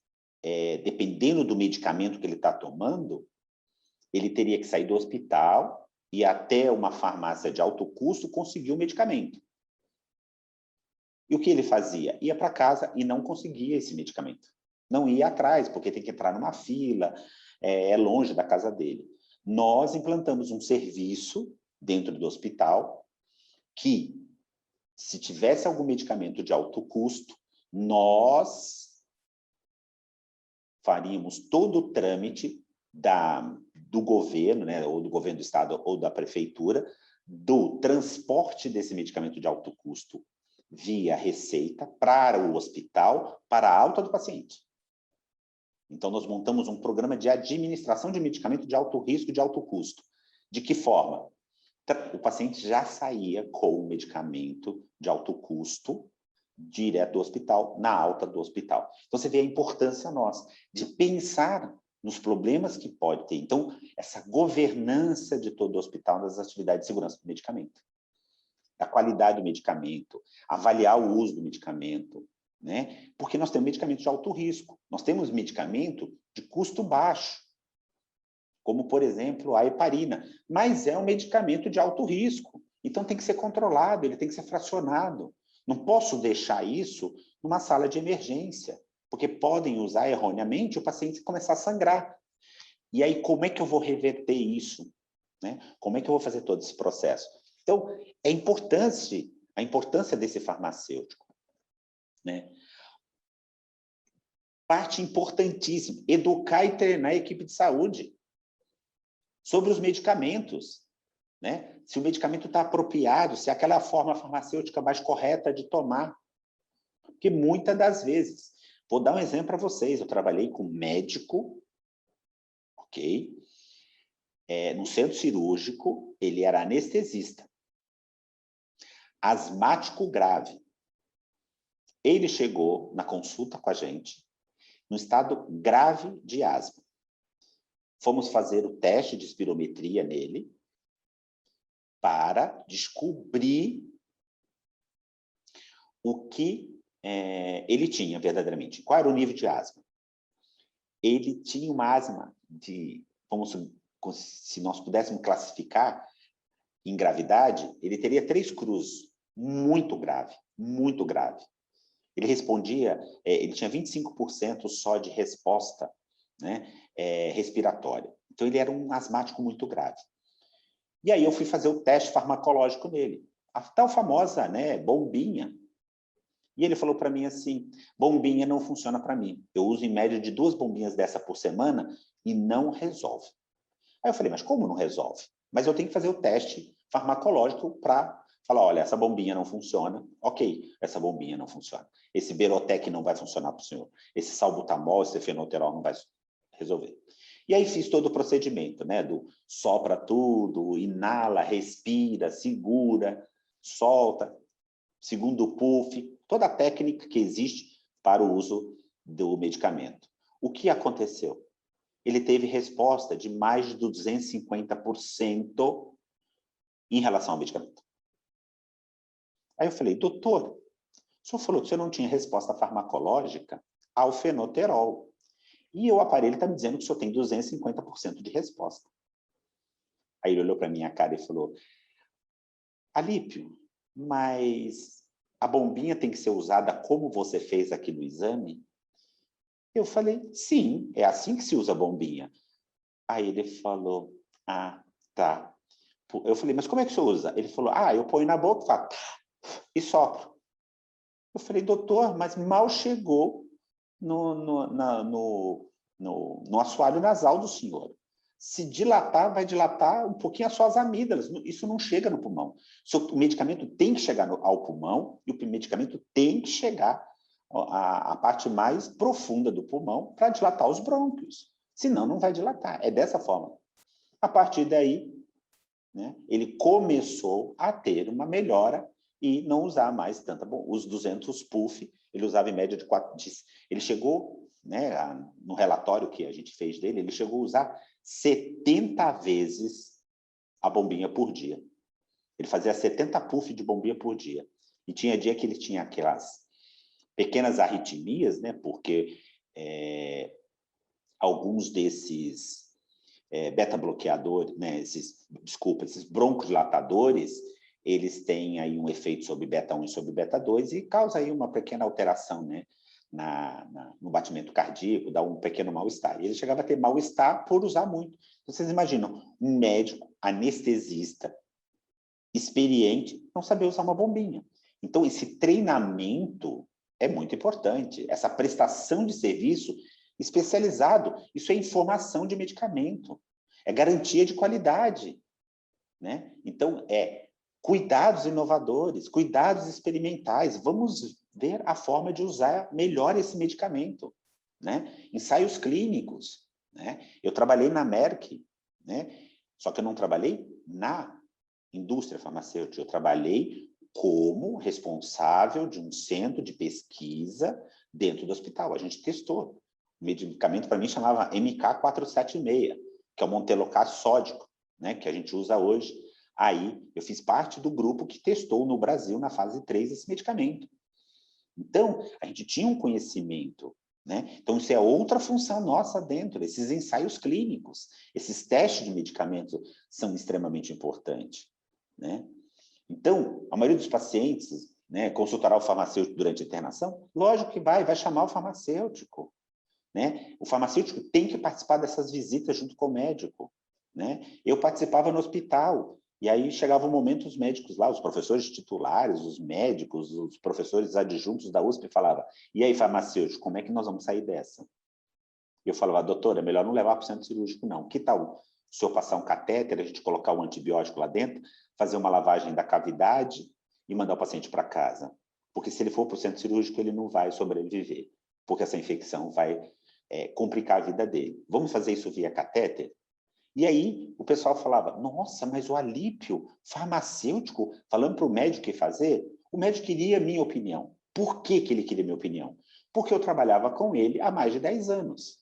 dependendo do medicamento que ele está tomando, ele teria que sair do hospital e até uma farmácia de alto custo conseguir o medicamento. E o que ele fazia? Ia para casa e não conseguia esse medicamento. Não ia atrás, porque tem que entrar numa fila, é longe da casa dele. Nós implantamos um serviço dentro do hospital que, se tivesse algum medicamento de alto custo, nós faríamos todo o trâmite do governo, né, ou do governo do estado ou da prefeitura, do transporte desse medicamento de alto custo via receita para o hospital, para a alta do paciente. Então, nós montamos um programa de administração de medicamento de alto risco e de alto custo. De que forma? O paciente já saía com o medicamento de alto custo direto do hospital, na alta do hospital. Então, você vê a importância nossa de pensar nos problemas que pode ter. Então, essa governança de todo o hospital das atividades de segurança do medicamento, a qualidade do medicamento, avaliar o uso do medicamento, né? Porque nós temos medicamentos de alto risco, nós temos medicamento de custo baixo, como, por exemplo, a heparina, mas é um medicamento de alto risco, então tem que ser controlado, ele tem que ser fracionado. Não posso deixar isso numa sala de emergência, porque podem usar erroneamente o paciente começar a sangrar. E aí, como é que eu vou reverter isso, né? Como é que eu vou fazer todo esse processo? Então, a importância desse farmacêutico, né? Parte importantíssima, educar e treinar a equipe de saúde sobre os medicamentos, né? Se o medicamento está apropriado, se aquela forma farmacêutica mais correta de tomar. Porque muitas das vezes, vou dar um exemplo para vocês, eu trabalhei com médico, ok? no centro cirúrgico, ele era anestesista, asmático grave. Ele chegou na consulta com a gente no estado grave de asma. Fomos fazer o teste de espirometria nele para descobrir o que ele tinha verdadeiramente. Qual era o nível de asma? Ele tinha uma asma de, se nós pudéssemos classificar em gravidade, ele teria 3 cruzes, muito grave, muito grave. Ele respondia, ele tinha 25% só de resposta, né, respiratória. Então, ele era um asmático muito grave. E aí eu fui fazer o teste farmacológico nele, a tal famosa, né, bombinha. E ele falou para mim assim, bombinha não funciona para mim. Eu uso em média de 2 bombinhas dessa por semana e não resolve. Aí eu falei, mas como não resolve? Mas eu tenho que fazer o teste farmacológico para falar, olha, essa bombinha não funciona. Ok, essa bombinha não funciona. Esse Berotec não vai funcionar para o senhor. Esse salbutamol, esse fenoterol não vai resolver. E aí fiz todo o procedimento, né? Do sopra tudo, inala, respira, segura, solta, segundo puff, toda a técnica que existe para o uso do medicamento. O que aconteceu? Ele teve resposta de mais de 250% em relação ao medicamento. Aí eu falei, doutor, o senhor falou que o senhor não tinha resposta farmacológica ao fenoterol. E o aparelho está me dizendo que o senhor tem 250% de resposta. Aí ele olhou para a minha cara e falou, Alípio, mas a bombinha tem que ser usada como você fez aqui no exame? Eu falei, sim, é assim que se usa a bombinha. Aí ele falou, ah, tá. Eu falei, mas como é que você usa? Ele falou, eu ponho na boca, faço, e sopro. Eu falei, doutor, mas mal chegou no assoalho nasal do senhor. Se dilatar, vai dilatar um pouquinho as suas amígdalas. Isso não chega no pulmão. O medicamento tem que chegar ao pulmão e o medicamento tem que chegar à parte mais profunda do pulmão para dilatar os brônquios. Senão, não vai dilatar. É dessa forma. A partir daí, né, ele começou a ter uma melhora e não usar mais tanta... Bom, os 200 puff, ele usava em média de 4... Ele chegou, né, no relatório que a gente fez dele, ele chegou a usar 70 vezes a bombinha por dia. Ele fazia 70 puff de bombinha por dia. E tinha dia que ele tinha aquelas pequenas arritmias, né, porque alguns desses beta-bloqueadores, né, esses broncodilatadores, eles têm aí um efeito sobre beta-1 e sobre beta-2 e causa aí uma pequena alteração, né, no batimento cardíaco, dá um pequeno mal-estar. E ele chegava a ter mal-estar por usar muito. Vocês imaginam, um médico anestesista experiente não saber usar uma bombinha. Então, esse treinamento é muito importante. Essa prestação de serviço especializado, isso é informação de medicamento, é garantia de qualidade, né? Então, cuidados inovadores, cuidados experimentais, vamos ver a forma de usar melhor esse medicamento, né? Ensaios clínicos, né? Eu trabalhei na Merck, né? Só que eu não trabalhei na indústria farmacêutica, eu trabalhei como responsável de um centro de pesquisa dentro do hospital. A gente testou. O medicamento, para mim, chamava MK476, que é o montelukast sódico, né, que a gente usa hoje. Aí, eu fiz parte do grupo que testou no Brasil, na fase 3, esse medicamento. Então, a gente tinha um conhecimento, né? Então, isso é outra função nossa dentro, esses ensaios clínicos, esses testes de medicamentos são extremamente importantes, né? Então, a maioria dos pacientes, né, consultará o farmacêutico durante a internação? Lógico que vai chamar o farmacêutico, né? O farmacêutico tem que participar dessas visitas junto com o médico, né? Eu participava no hospital, e aí chegava um momento, os médicos lá, os professores titulares, os médicos, os professores adjuntos da USP falavam, e aí, farmacêutico, como é que nós vamos sair dessa? Eu falava, doutora, é melhor não levar para o centro cirúrgico, não. Que tal o senhor passar um catéter, a gente colocar um antibiótico lá dentro, fazer uma lavagem da cavidade e mandar o paciente para casa? Porque se ele for para o centro cirúrgico, ele não vai sobreviver, porque essa infecção vai complicar a vida dele. Vamos fazer isso via catéter? E aí o pessoal falava, nossa, mas o Alípio, farmacêutico, falando para o médico o que fazer, o médico queria minha opinião. Por que que ele queria minha opinião? Porque eu trabalhava com ele há mais de 10 anos.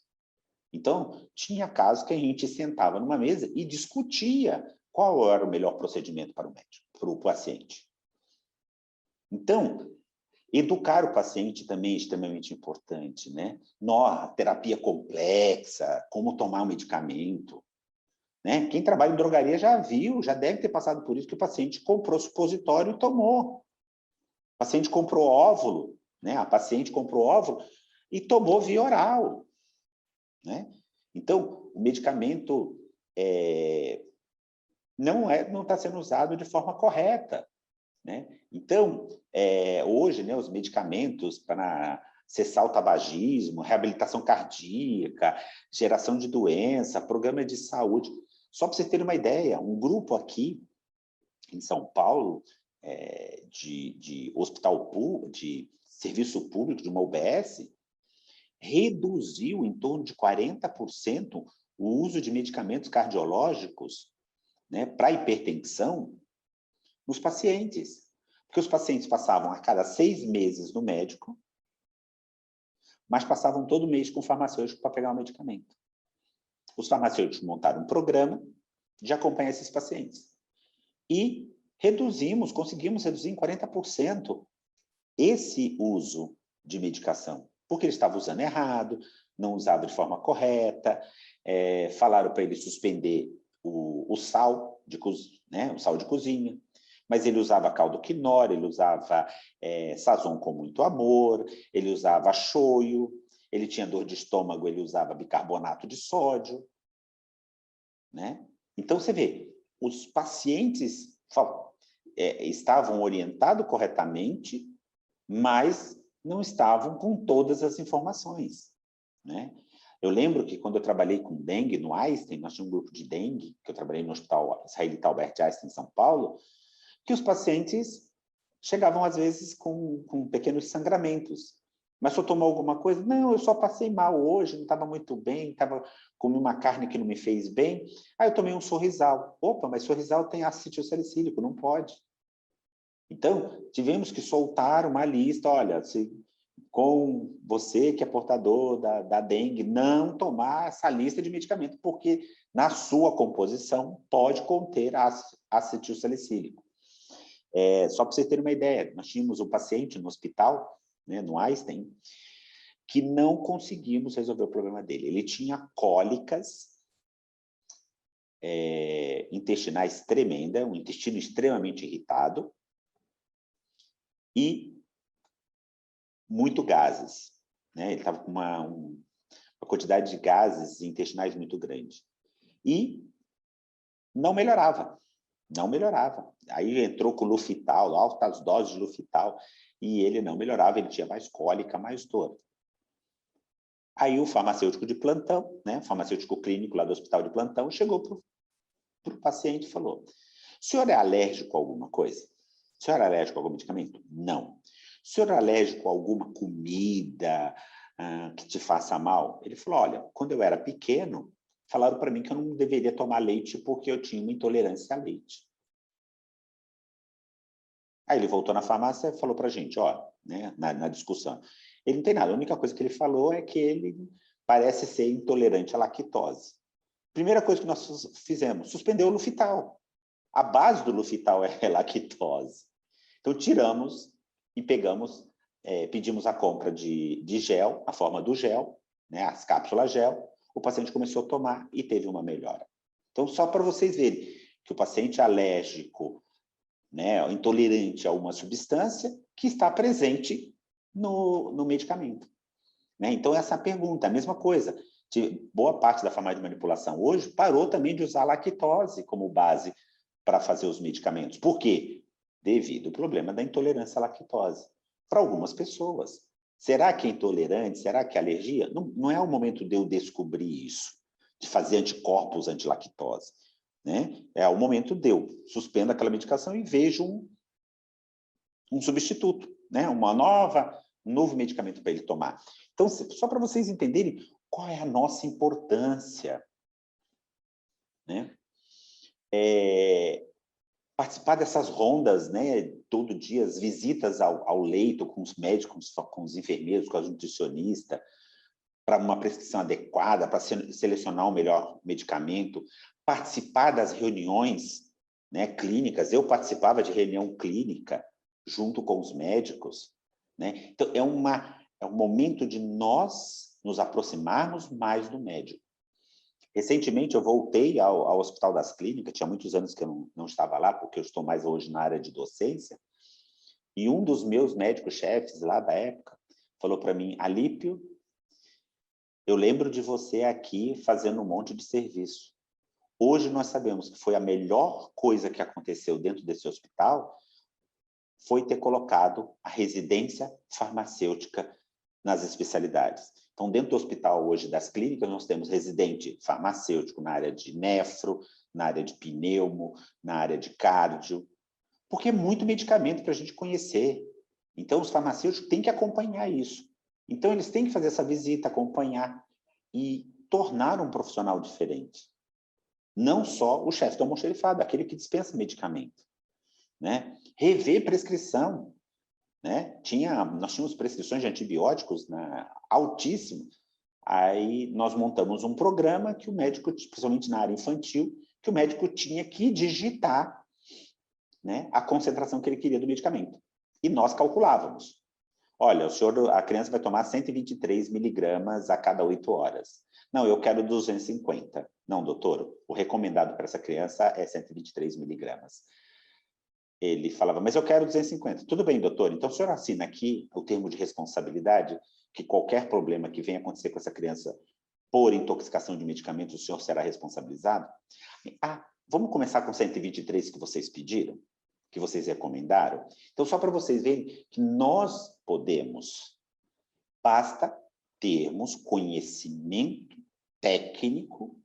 Então, tinha casos que a gente sentava numa mesa e discutia qual era o melhor procedimento para o médico, para o paciente. Então, educar o paciente também é extremamente importante, né? Terapia complexa, como tomar um medicamento, né? Quem trabalha em drogaria já viu, já deve ter passado por isso, que o paciente comprou supositório e tomou. O paciente comprou óvulo, né? A paciente comprou óvulo e tomou via oral, né? Então, o medicamento não está sendo usado de forma correta, né? Então, hoje, né, os medicamentos para cessar o tabagismo, reabilitação cardíaca, geração de doença, programa de saúde. Só para vocês terem uma ideia, um grupo aqui em São Paulo, de hospital público, de serviço público, de uma UBS, reduziu em torno de 40% o uso de medicamentos cardiológicos, né, para hipertensão nos pacientes. Porque os pacientes passavam a cada 6 meses no médico, mas passavam todo mês com o farmacêutico para pegar o medicamento. Os farmacêuticos montaram um programa de acompanhar esses pacientes. E conseguimos reduzir em 40% esse uso de medicação, porque ele estava usando errado, não usava de forma correta, falaram para ele suspender o sal, né, o sal de cozinha, mas ele usava caldo quinora, ele usava sazon com muito amor, ele usava shoyu, ele tinha dor de estômago, ele usava bicarbonato de sódio, né? Então, você vê, os pacientes estavam orientados corretamente, mas não estavam com todas as informações, né? Eu lembro que quando eu trabalhei com dengue no Einstein, nós tínhamos um grupo de dengue, que eu trabalhei no Hospital Israelita Albert Einstein, em São Paulo, que os pacientes chegavam, às vezes, com pequenos sangramentos. Mas só tomou alguma coisa? Não, eu só passei mal hoje, não estava muito bem, comi uma carne que não me fez bem. Aí eu tomei um Sorrisal. Opa, mas Sorrisal tem ácido salicílico, não pode. Então, tivemos que soltar uma lista, olha, com você que é portador da dengue, não tomar essa lista de medicamento, porque na sua composição pode conter ácido salicílico. Só para vocês terem uma ideia, nós tínhamos um paciente no hospital, né, no Einstein, que não conseguimos resolver o problema dele. Ele tinha cólicas intestinais tremendas, um intestino extremamente irritado e muito gases, né? Ele estava com uma quantidade de gases intestinais muito grande. E não melhorava. Não melhorava. Aí entrou com Lufital, altas doses de Lufital, e ele não melhorava, ele tinha mais cólica, mais dor. Aí o farmacêutico de plantão, né, o farmacêutico clínico lá do hospital de plantão, chegou para o paciente e falou: o senhor é alérgico a alguma coisa? O senhor é alérgico a algum medicamento? Não. O senhor é alérgico a alguma comida que te faça mal? Ele falou: olha, quando eu era pequeno, falaram para mim que eu não deveria tomar leite porque eu tinha uma intolerância a leite. Aí ele voltou na farmácia e falou para a gente, ó, né, na discussão. Ele não tem nada, a única coisa que ele falou é que ele parece ser intolerante à lactose. Primeira coisa que nós fizemos, suspendeu o Lufital. A base do Lufital é lactose. Então, tiramos e pedimos a compra de gel, a forma do gel, né, as cápsulas gel, o paciente começou a tomar e teve uma melhora. Então, só para vocês verem que o paciente alérgico, né, intolerante a uma substância que está presente no medicamento. Né? Então, essa pergunta, a mesma coisa. Boa parte da farmácia de manipulação hoje parou também de usar a lactose como base para fazer os medicamentos. Por quê? Devido ao problema da intolerância à lactose. Para algumas pessoas. Será que é intolerante? Será que é alergia? Não é o momento de eu descobrir isso, de fazer anticorpos antilactose. Né? É o momento de eu suspendo aquela medicação e vejo um substituto, né? Um novo medicamento para ele tomar. Então, só para vocês entenderem qual é a nossa importância. né? Participar dessas rondas, né, todo dia, as visitas ao leito com os médicos, com os enfermeiros, com a nutricionista, para uma prescrição adequada, para selecionar o melhor medicamento, participar das reuniões, né, clínicas. Eu participava de reunião clínica junto com os médicos, né? Então, é um momento de nós nos aproximarmos mais do médico. Recentemente, eu voltei ao Hospital das Clínicas, tinha muitos anos que eu não estava lá, porque eu estou mais hoje na área de docência, e um dos meus médicos-chefes lá da época falou para mim: Alípio, eu lembro de você aqui fazendo um monte de serviço. Hoje nós sabemos que foi a melhor coisa que aconteceu dentro desse hospital foi ter colocado a residência farmacêutica nas especialidades. Então, dentro do hospital hoje das clínicas, nós temos residente farmacêutico na área de nefro, na área de pneumo, na área de cardio, porque é muito medicamento para a gente conhecer. Então, os farmacêuticos têm que acompanhar isso. Então, eles têm que fazer essa visita, acompanhar e tornar um profissional diferente. Não só o chefe do almoxerifado, aquele que dispensa medicamento, né? Rever prescrição, né? Nós tínhamos prescrições de antibióticos, né, altíssimas. Aí nós montamos um programa que o médico, principalmente na área infantil, que o médico tinha que digitar, né, a concentração que ele queria do medicamento. E nós calculávamos. Olha, a criança vai tomar 123 miligramas a cada 8 horas. Não, eu quero 250. Não, doutor, o recomendado para essa criança é 123 miligramas. Ele falava, mas eu quero 250. Tudo bem, doutor, então o senhor assina aqui o termo de responsabilidade, que qualquer problema que venha acontecer com essa criança por intoxicação de medicamentos, o senhor será responsabilizado? Vamos começar com 123 que vocês pediram, que vocês recomendaram? Então, só para vocês verem que nós podemos, basta termos conhecimento técnico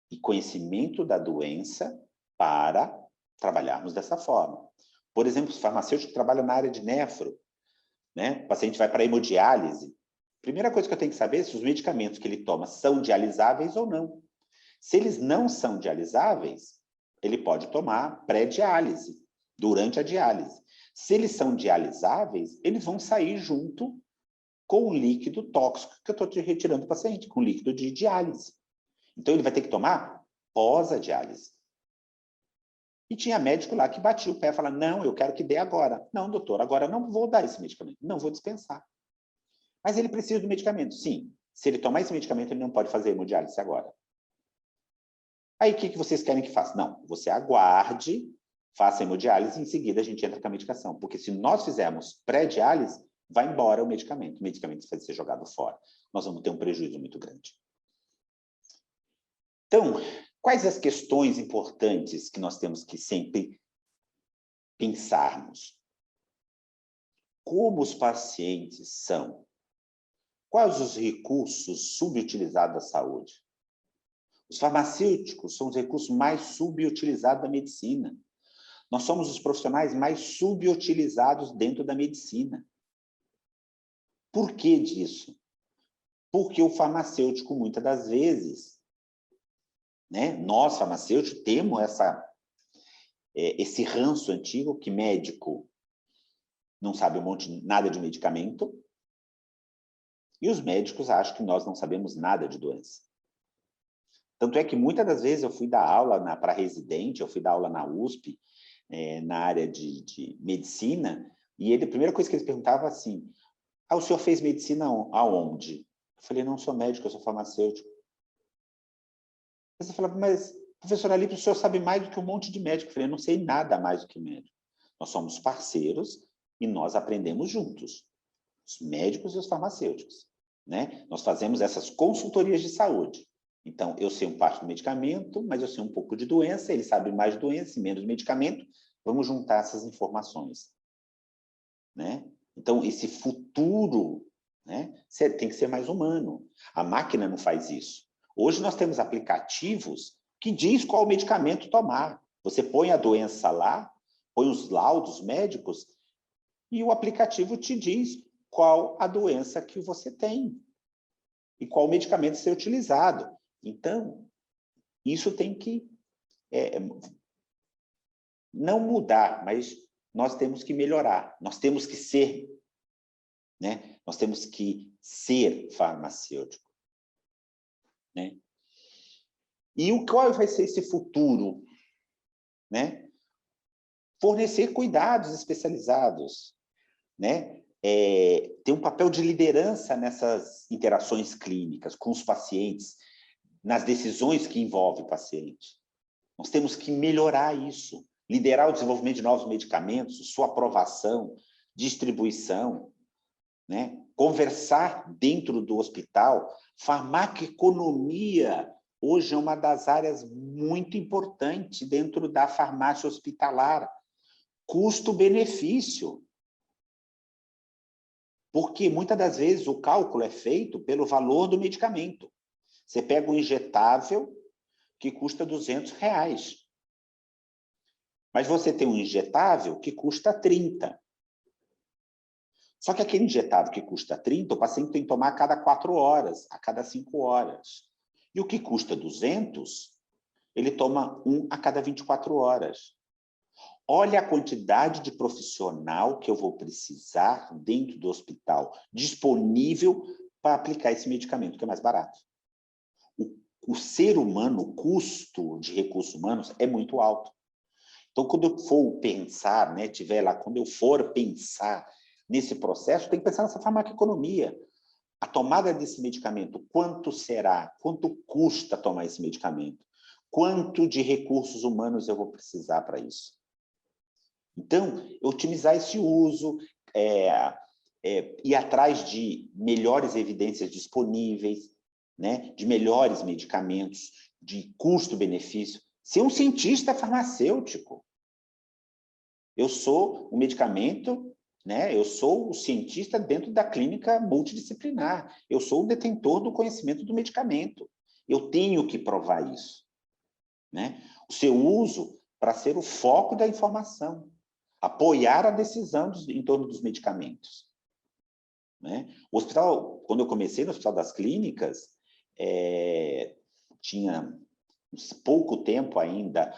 e conhecimento da doença para trabalharmos dessa forma. Por exemplo, os farmacêuticos trabalham na área de nefro, né? O paciente vai para a hemodiálise. Primeira coisa que eu tenho que saber é se os medicamentos que ele toma são dialisáveis ou não. Se eles não são dialisáveis, ele pode tomar pré-diálise, durante a diálise. Se eles são dialisáveis, eles vão sair junto com o líquido tóxico que eu estou retirando do paciente, com o líquido de diálise. Então, ele vai ter que tomar pós a diálise. E tinha médico lá que batia o pé e falava, não, eu quero que dê agora. Não, doutor, agora não vou dar esse medicamento. Não vou dispensar. Mas ele precisa do medicamento. Sim, se ele tomar esse medicamento, ele não pode fazer hemodiálise agora. Aí, o que vocês querem que faça? Não, você aguarde, faça hemodiálise e em seguida a gente entra com a medicação. Porque se nós fizermos pré-diálise, vai embora o medicamento vai ser jogado fora. Nós vamos ter um prejuízo muito grande. Então, quais as questões importantes que nós temos que sempre pensarmos? Como os pacientes são? Quais os recursos subutilizados da saúde? Os farmacêuticos são os recursos mais subutilizados da medicina. Nós somos os profissionais mais subutilizados dentro da medicina. Por que disso? Porque o farmacêutico, muitas das vezes, né, nós, farmacêuticos, temos esse ranço antigo que médico não sabe nada de medicamento e os médicos acham que nós não sabemos nada de doença. Tanto é que muitas das vezes eu fui dar aula para residente, eu fui dar aula na USP, na área de medicina, e a primeira coisa que eles perguntavam assim, o senhor fez medicina aonde? Eu falei, não sou médico, eu sou farmacêutico. Você falava, mas, professor Alípio, o senhor sabe mais do que um monte de médico. Eu falei, eu não sei nada mais do que médico. Nós somos parceiros e nós aprendemos juntos, os médicos e os farmacêuticos, né? Nós fazemos essas consultorias de saúde. Então, eu sei um parte do medicamento, mas eu sei um pouco de doença, ele sabe mais de doença e menos medicamento. Vamos juntar essas informações, né? Então, esse futuro, né, tem que ser mais humano. A máquina não faz isso. Hoje nós temos aplicativos que diz qual medicamento tomar. Você põe a doença lá, põe os laudos médicos e o aplicativo te diz qual a doença que você tem e qual medicamento ser utilizado. Então, isso tem que não mudar, mas nós temos que melhorar, nós temos que ser, né? Nós temos que ser farmacêutico, né? E qual vai ser esse futuro, né? Fornecer cuidados especializados, né? Ter um papel de liderança nessas interações clínicas com os pacientes, nas decisões que envolvem o paciente. Nós temos que melhorar isso, liderar o desenvolvimento de novos medicamentos, sua aprovação, distribuição, né? Conversar dentro do hospital. Farmacoeconomia hoje é uma das áreas muito importantes dentro da farmácia hospitalar. Custo-benefício. Porque muitas das vezes o cálculo é feito pelo valor do medicamento. Você pega um injetável que custa R$200. Mas você tem um injetável que custa 30. Só que aquele injetável que custa 30, o paciente tem que tomar a cada 4 horas, a cada 5 horas. E o que custa 200, ele toma um a cada 24 horas. Olha a quantidade de profissional que eu vou precisar dentro do hospital, disponível para aplicar esse medicamento, que é mais barato. O ser humano, o custo de recursos humanos é muito alto. Então, quando eu for pensar, né, quando eu for pensar nesse processo, tem que pensar nessa farmacoeconomia. A tomada desse medicamento, quanto será? Quanto custa tomar esse medicamento? Quanto de recursos humanos eu vou precisar para isso? Então, otimizar esse uso, ir atrás de melhores evidências disponíveis, né, de melhores medicamentos, de custo-benefício. Ser um cientista farmacêutico. Eu sou um medicamento, né, eu sou o cientista dentro da clínica multidisciplinar. Eu sou o detentor do conhecimento do medicamento. Eu tenho que provar isso, né? O seu uso para ser o foco da informação. Apoiar a decisão em torno dos medicamentos, né? O hospital, quando eu comecei no Hospital das Clínicas, tinha pouco tempo ainda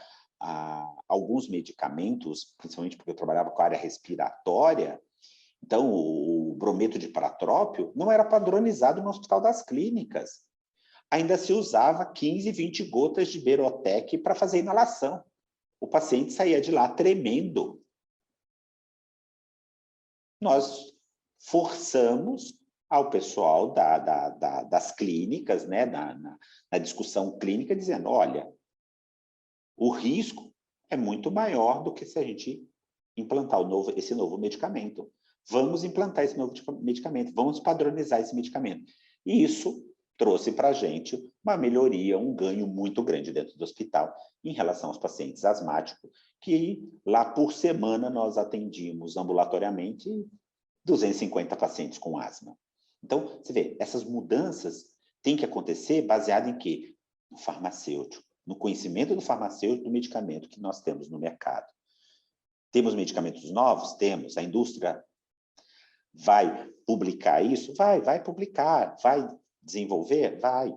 alguns medicamentos, principalmente porque eu trabalhava com a área respiratória, então o brometo de paratrópio não era padronizado no Hospital das Clínicas. Ainda se usava 15, 20 gotas de Berotec para fazer inalação. O paciente saía de lá tremendo. Nós forçamos ao pessoal das clínicas, né, na discussão clínica, dizendo, olha, o risco é muito maior do que se a gente implantar esse novo medicamento. Vamos implantar esse novo medicamento, vamos padronizar esse medicamento. E isso trouxe para a gente uma melhoria, um ganho muito grande dentro do hospital em relação aos pacientes asmáticos, que lá por semana nós atendíamos ambulatorialmente 250 pacientes com asma. Então, você vê, essas mudanças têm que acontecer baseado em quê? No farmacêutico, no conhecimento do farmacêutico do medicamento que nós temos no mercado. Temos medicamentos novos? Temos. A indústria vai publicar isso? Vai publicar. Vai desenvolver? Vai.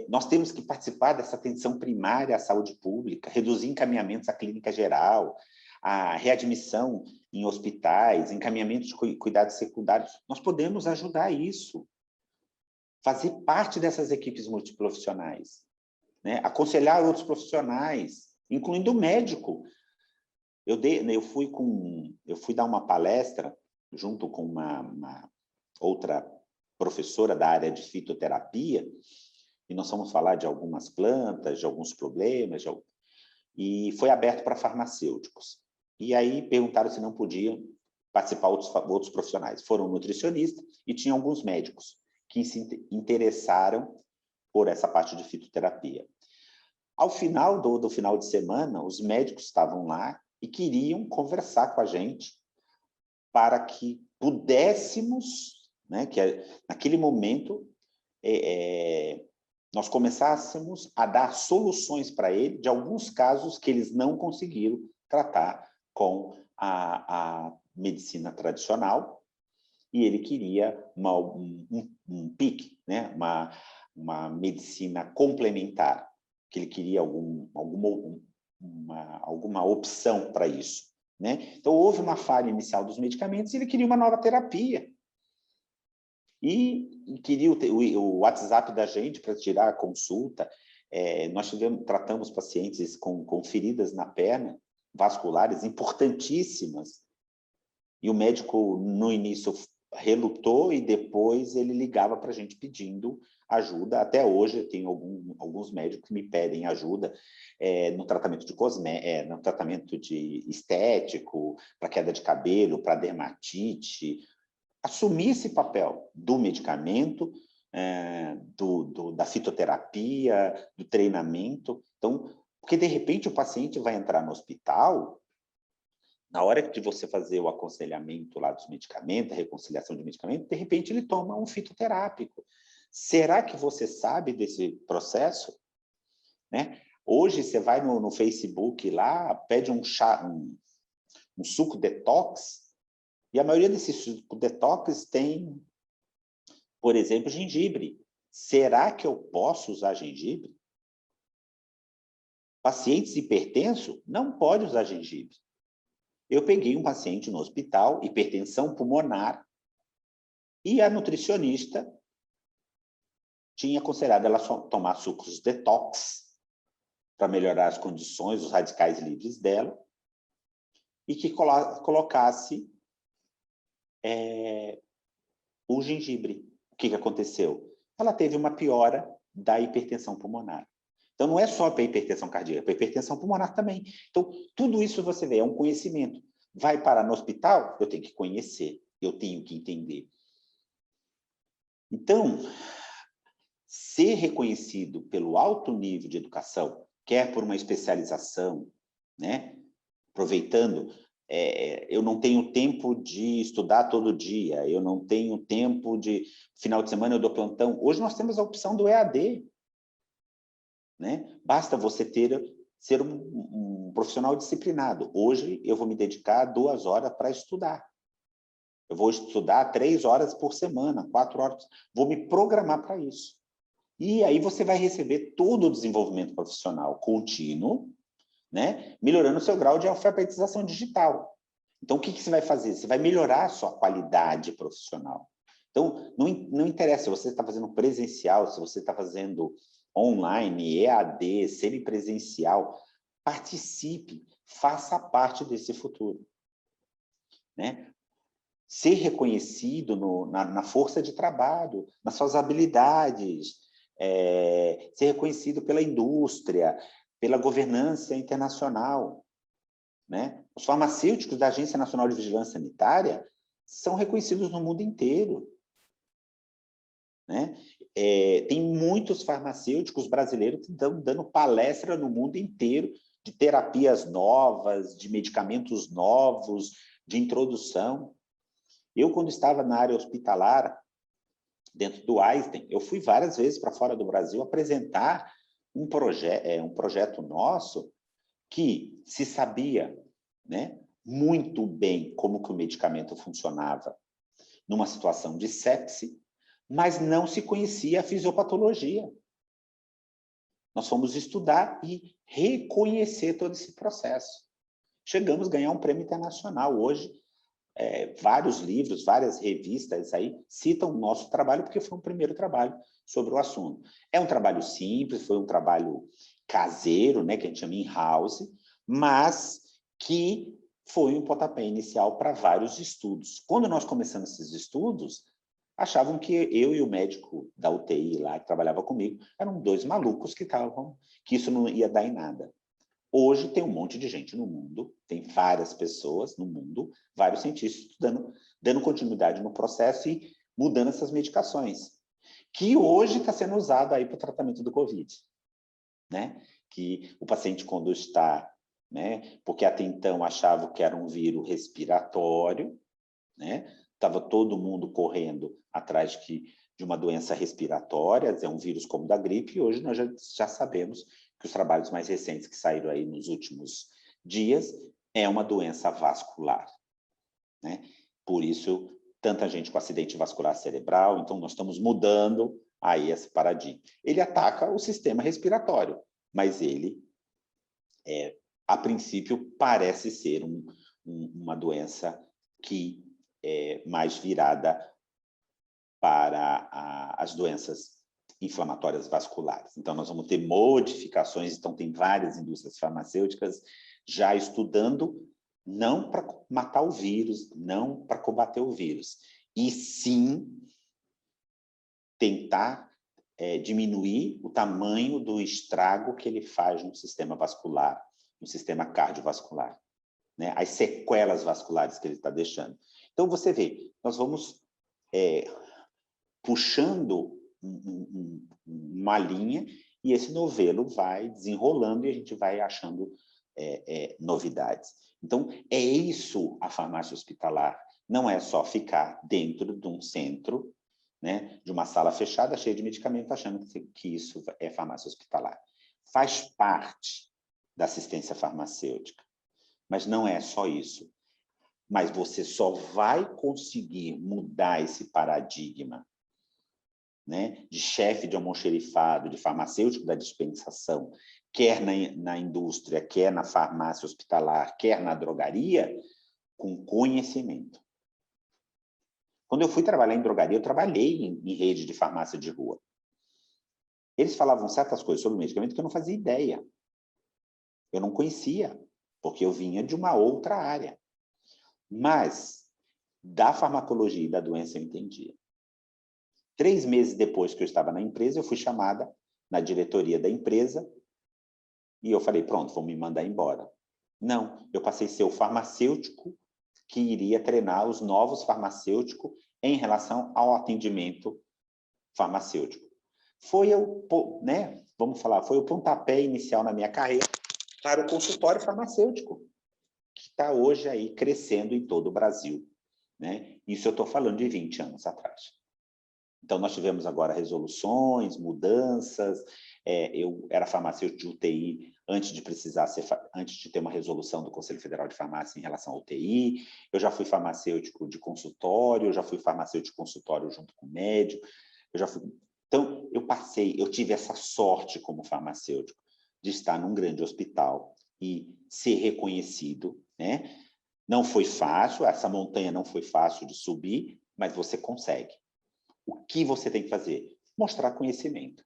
Nós temos que participar dessa atenção primária à saúde pública, reduzir encaminhamentos à clínica geral, a readmissão em hospitais, encaminhamento de cuidados secundários. Nós podemos ajudar isso. Fazer parte dessas equipes multiprofissionais, né? Aconselhar outros profissionais, incluindo o médico. Eu fui dar uma palestra junto com uma outra professora da área de fitoterapia, e nós vamos falar de algumas plantas, de alguns problemas, e foi aberto para farmacêuticos. E aí perguntaram se não podiam participar outros profissionais. Foram nutricionistas e tinha alguns médicos que se interessaram por essa parte de fitoterapia. Ao final do final de semana, os médicos estavam lá e queriam conversar com a gente para que pudéssemos, né, que naquele momento nós começássemos a dar soluções para ele de alguns casos que eles não conseguiram tratar com a medicina tradicional, e ele queria um PIC, né? uma medicina complementar, que ele queria alguma opção para isso, né? Então, houve uma falha inicial dos medicamentos e ele queria uma nova terapia. E queria o WhatsApp da gente para tirar a consulta. Nós tratamos pacientes com feridas na perna, vasculares, importantíssimas. E o médico, no início, relutou e depois ele ligava para a gente pedindo ajuda. Até hoje, eu tenho alguns médicos que me pedem ajuda no tratamento no tratamento de estético, para queda de cabelo, para dermatite. Assumir esse papel do medicamento, da fitoterapia, do treinamento. Então, porque de repente o paciente vai entrar no hospital, na hora de você fazer o aconselhamento lá dos medicamentos, a reconciliação de medicamento, de repente ele toma um fitoterápico. Será que você sabe desse processo? Né? Hoje você vai no Facebook lá, pede um suco detox, e a maioria desses suco detox tem, por exemplo, gengibre. Será que eu posso usar gengibre? Pacientes hipertensos não podem usar gengibre. Eu peguei um paciente no hospital, hipertensão pulmonar, e a nutricionista tinha aconselhado ela tomar sucos detox para melhorar as condições, os radicais livres dela, e que colocasse o gengibre. O que aconteceu? Ela teve uma piora da hipertensão pulmonar. Então, não é só para a hipertensão cardíaca, para a hipertensão pulmonar também. Então, tudo isso você vê, é um conhecimento. Vai parar no hospital? Eu tenho que conhecer, eu tenho que entender. Então, ser reconhecido pelo alto nível de educação, quer por uma especialização, né? Aproveitando, eu não tenho tempo de estudar todo dia, eu não tenho tempo de... Final de semana eu dou plantão. Hoje nós temos a opção do EAD. Né? Basta você ser um profissional disciplinado. Hoje eu vou me dedicar 2 horas para estudar. Eu vou estudar 3 horas por semana, 4 horas. Vou me programar para isso. E aí você vai receber todo o desenvolvimento profissional contínuo, né? Melhorando o seu grau de alfabetização digital. Então, o que você vai fazer? Você vai melhorar a sua qualidade profissional. Então, não interessa se você está fazendo presencial, se você está fazendo online, EAD, semipresencial, participe, faça parte desse futuro. Né? Ser reconhecido na força de trabalho, nas suas habilidades, ser reconhecido pela indústria, pela governança internacional. Né? Os farmacêuticos da Agência Nacional de Vigilância Sanitária são reconhecidos no mundo inteiro. Né? Tem muitos farmacêuticos brasileiros que estão dando palestra no mundo inteiro de terapias novas, de medicamentos novos, de introdução. Eu, quando estava na área hospitalar, dentro do Einstein, eu fui várias vezes para fora do Brasil apresentar um projeto nosso que se sabia, né, muito bem como que o medicamento funcionava numa situação de sepse, mas não se conhecia a fisiopatologia. Nós fomos estudar e reconhecer todo esse processo. Chegamos a ganhar um prêmio internacional. Hoje, vários livros, várias revistas aí citam o nosso trabalho, porque foi um primeiro trabalho sobre o assunto. É um trabalho simples, foi um trabalho caseiro, né, que a gente chama in-house, mas que foi um pontapé inicial para vários estudos. Quando nós começamos esses estudos, achavam que eu e o médico da UTI lá, que trabalhava comigo, eram 2 malucos que isso não ia dar em nada. Hoje tem um monte de gente no mundo, tem várias pessoas no mundo, vários cientistas dando continuidade no processo e mudando essas medicações, que hoje está sendo usado aí para o tratamento do Covid. Né? Que o paciente, quando está, né, porque até então achava que era um vírus respiratório, né? Estava todo mundo correndo atrás de uma doença respiratória, é um vírus como o da gripe, e hoje nós já sabemos que os trabalhos mais recentes que saíram aí nos últimos dias é uma doença vascular. Né? Por isso, tanta gente com acidente vascular cerebral, então nós estamos mudando aí esse paradigma. Ele ataca o sistema respiratório, mas ele, a princípio, parece ser uma doença que é mais virada para as doenças inflamatórias vasculares. Então, nós vamos ter modificações, então tem várias indústrias farmacêuticas já estudando, não para matar o vírus, não para combater o vírus, e sim tentar diminuir o tamanho do estrago que ele faz no sistema vascular, no sistema cardiovascular, né? As sequelas vasculares que ele está deixando. Então, você vê, nós vamos puxando uma linha e esse novelo vai desenrolando e a gente vai achando novidades. Então, é isso a farmácia hospitalar. Não é só ficar dentro de um centro, né, de uma sala fechada cheia de medicamento, achando que isso é farmácia hospitalar. Faz parte da assistência farmacêutica, mas não é só isso. Mas você só vai conseguir mudar esse paradigma, né, de chefe de almoxerifado, de farmacêutico da dispensação, quer na indústria, quer na farmácia hospitalar, quer na drogaria, com conhecimento. Quando eu fui trabalhar em drogaria, eu trabalhei em rede de farmácia de rua. Eles falavam certas coisas sobre o medicamento que eu não fazia ideia. Eu não conhecia, porque eu vinha de uma outra área. Mas, da farmacologia e da doença eu entendia. 3 meses depois que eu estava na empresa, eu fui chamada na diretoria da empresa e eu falei, pronto, vão me mandar embora. Não, eu passei a ser o farmacêutico que iria treinar os novos farmacêuticos em relação ao atendimento farmacêutico. Foi vamos falar, foi o pontapé inicial na minha carreira para o consultório farmacêutico, que está hoje aí crescendo em todo o Brasil, né? Isso eu estou falando de 20 anos atrás. Então, nós tivemos agora resoluções, mudanças. Eu era farmacêutico de UTI antes de ter uma resolução do Conselho Federal de Farmácia em relação à UTI. Eu já fui farmacêutico de consultório, eu já fui farmacêutico de consultório junto com médico. Então, eu tive essa sorte como farmacêutico de estar num grande hospital e ser reconhecido, né? Não foi fácil, essa montanha não foi fácil de subir, mas você consegue. O que você tem que fazer? Mostrar conhecimento,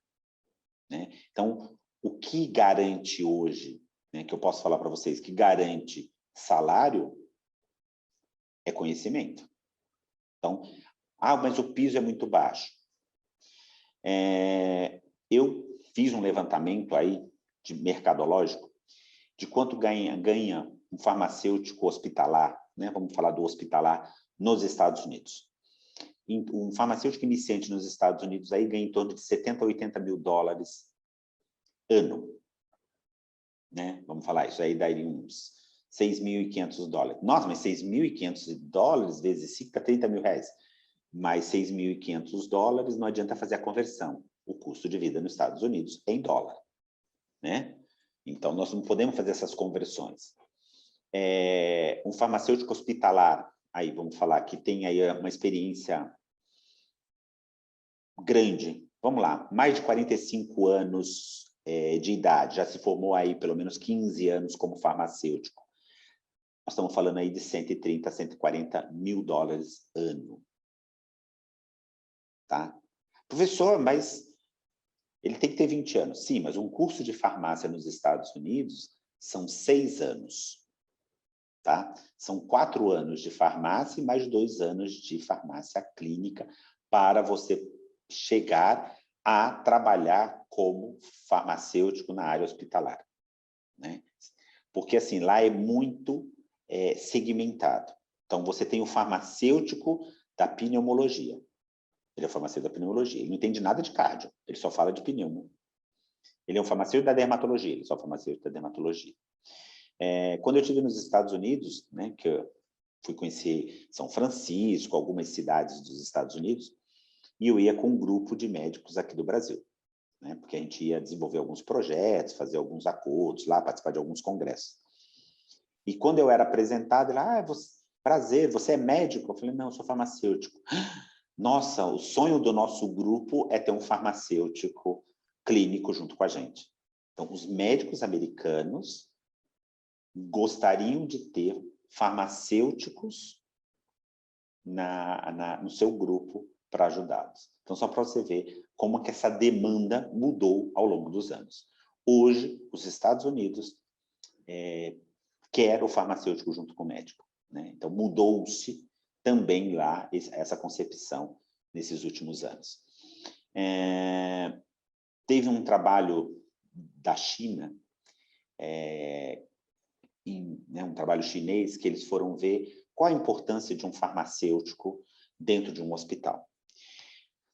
né? Então, o que garante hoje, né, que eu posso falar para vocês, que garante salário, é conhecimento. Então, mas o piso é muito baixo. Eu fiz um levantamento aí, de mercadológico, de quanto ganha um farmacêutico hospitalar, né? Vamos falar do hospitalar nos Estados Unidos. Um farmacêutico iniciante nos Estados Unidos aí ganha em torno de 70 a 80 mil dólares ano, né? Vamos falar, isso aí daria uns 6.500 dólares. Nossa, mas 6.500 dólares vezes 5 dá 30 mil reais. Mais 6.500 dólares, não adianta fazer a conversão. O custo de vida nos Estados Unidos é em dólar, né? Então, nós não podemos fazer essas conversões. Um farmacêutico hospitalar, aí vamos falar, que tem aí uma experiência grande, vamos lá, mais de 45 anos de idade, já se formou aí pelo menos 15 anos como farmacêutico. Nós estamos falando aí de 130 a 140 mil dólares ano. Tá? Professor, mas ele tem que ter 20 anos. Sim, mas um curso de farmácia nos Estados Unidos são 6 anos. Tá? São 4 anos de farmácia e mais 2 anos de farmácia clínica para você chegar a trabalhar como farmacêutico na área hospitalar, né? Porque, assim, lá é muito segmentado. Então, você tem o farmacêutico da pneumologia. Ele é o farmacêutico da pneumologia. Ele não entende nada de cardio, ele só fala de pneumo. Ele é um farmacêutico da dermatologia, ele é só farmacêutico da dermatologia. Quando eu estive nos Estados Unidos, né, que eu fui conhecer São Francisco, algumas cidades dos Estados Unidos, e eu ia com um grupo de médicos aqui do Brasil, né, porque a gente ia desenvolver alguns projetos, fazer alguns acordos lá, participar de alguns congressos. E quando eu era apresentado, ele, prazer, você é médico? Eu falei, não, eu sou farmacêutico. nossa, o sonho do nosso grupo é ter um farmacêutico clínico junto com a gente. Então, os médicos americanos gostariam de ter farmacêuticos no seu grupo para ajudá-los. Então, só para você ver como que essa demanda mudou ao longo dos anos. Hoje, os Estados Unidos quer o farmacêutico junto com o médico, né? Então, mudou-se também lá essa concepção nesses últimos anos. Teve um trabalho da China, um trabalho chinês, que eles foram ver qual a importância de um farmacêutico dentro de um hospital.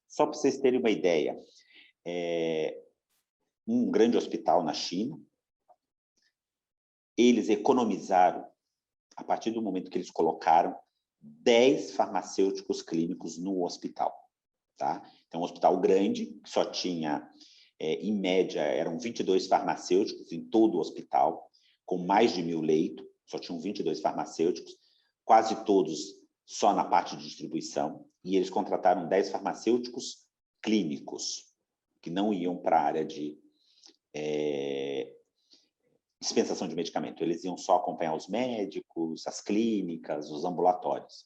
Só para vocês terem uma ideia, um grande hospital na China, eles economizaram, a partir do momento que eles colocaram 10 farmacêuticos clínicos no hospital. Tá? Então, um hospital grande, que só tinha, em média, eram 22 farmacêuticos em todo o hospital, com mais de 1.000 leitos, só tinham 22 farmacêuticos, quase todos só na parte de distribuição, e eles contrataram 10 farmacêuticos clínicos, que não iam para a área de dispensação de medicamento. Eles iam só acompanhar os médicos, as clínicas, os ambulatórios.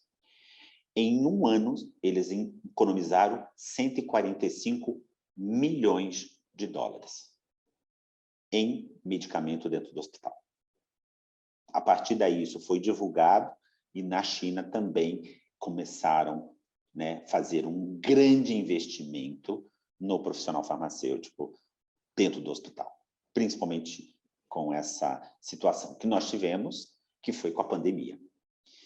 Em um ano, eles economizaram 145 milhões de dólares em medicamento dentro do hospital. A partir daí, isso foi divulgado e na China também começaram a fazer um grande investimento no profissional farmacêutico dentro do hospital, principalmente com essa situação que nós tivemos, que foi com a pandemia.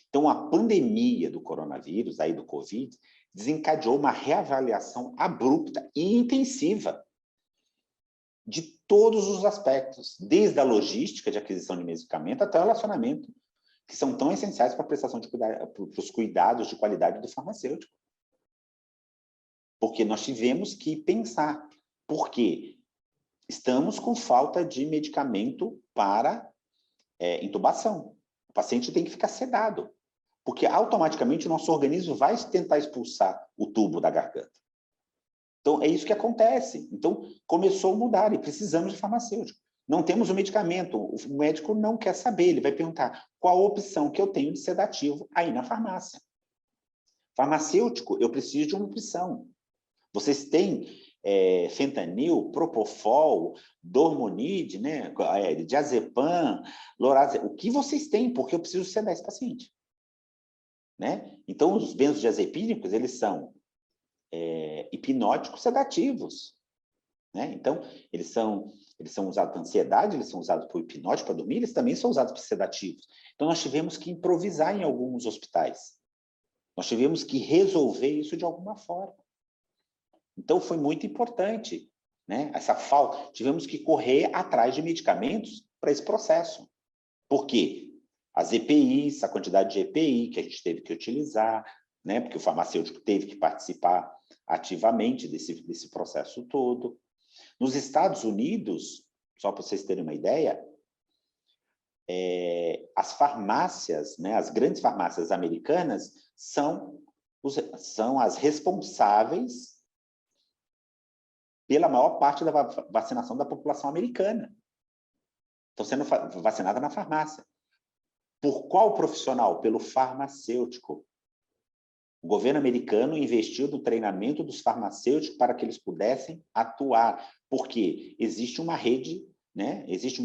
Então, a pandemia do coronavírus, aí do Covid, desencadeou uma reavaliação abrupta e intensiva de todos os aspectos, desde a logística de aquisição de medicamento até o relacionamento, que são tão essenciais para a prestação de para os cuidados de qualidade do farmacêutico. Porque nós tivemos que pensar, por quê? Estamos com falta de medicamento para intubação. O paciente tem que ficar sedado, porque automaticamente o nosso organismo vai tentar expulsar o tubo da garganta. Então, é isso que acontece. Então, começou a mudar e precisamos de farmacêutico. Não temos o medicamento, o médico não quer saber, ele vai perguntar qual a opção que eu tenho de sedativo aí na farmácia. Farmacêutico, eu preciso de uma opção. Vocês têm fentanil, propofol, dormonide, né, diazepam, lorazepam. O que vocês têm? Porque eu preciso sedar esse paciente. Né? Então, os benzodiazepínicos, eles são hipnóticos sedativos. Né? Então, eles são usados para ansiedade, eles são usados para hipnótico, para dormir, eles também são usados para sedativos. Então, nós tivemos que improvisar em alguns hospitais. Nós tivemos que resolver isso de alguma forma. Então, foi muito importante, né? Essa falta. Tivemos que correr atrás de medicamentos para esse processo. Por quê? As EPIs, a quantidade de EPI que a gente teve que utilizar, né? Porque o farmacêutico teve que participar ativamente desse processo todo. Nos Estados Unidos, só para vocês terem uma ideia, as farmácias, né, as grandes farmácias americanas, são as responsáveis pela maior parte da vacinação da população americana. Estão sendo vacinadas na farmácia. Por qual profissional? Pelo farmacêutico. O governo americano investiu no treinamento dos farmacêuticos para que eles pudessem atuar, porque existe uma rede, né? Existe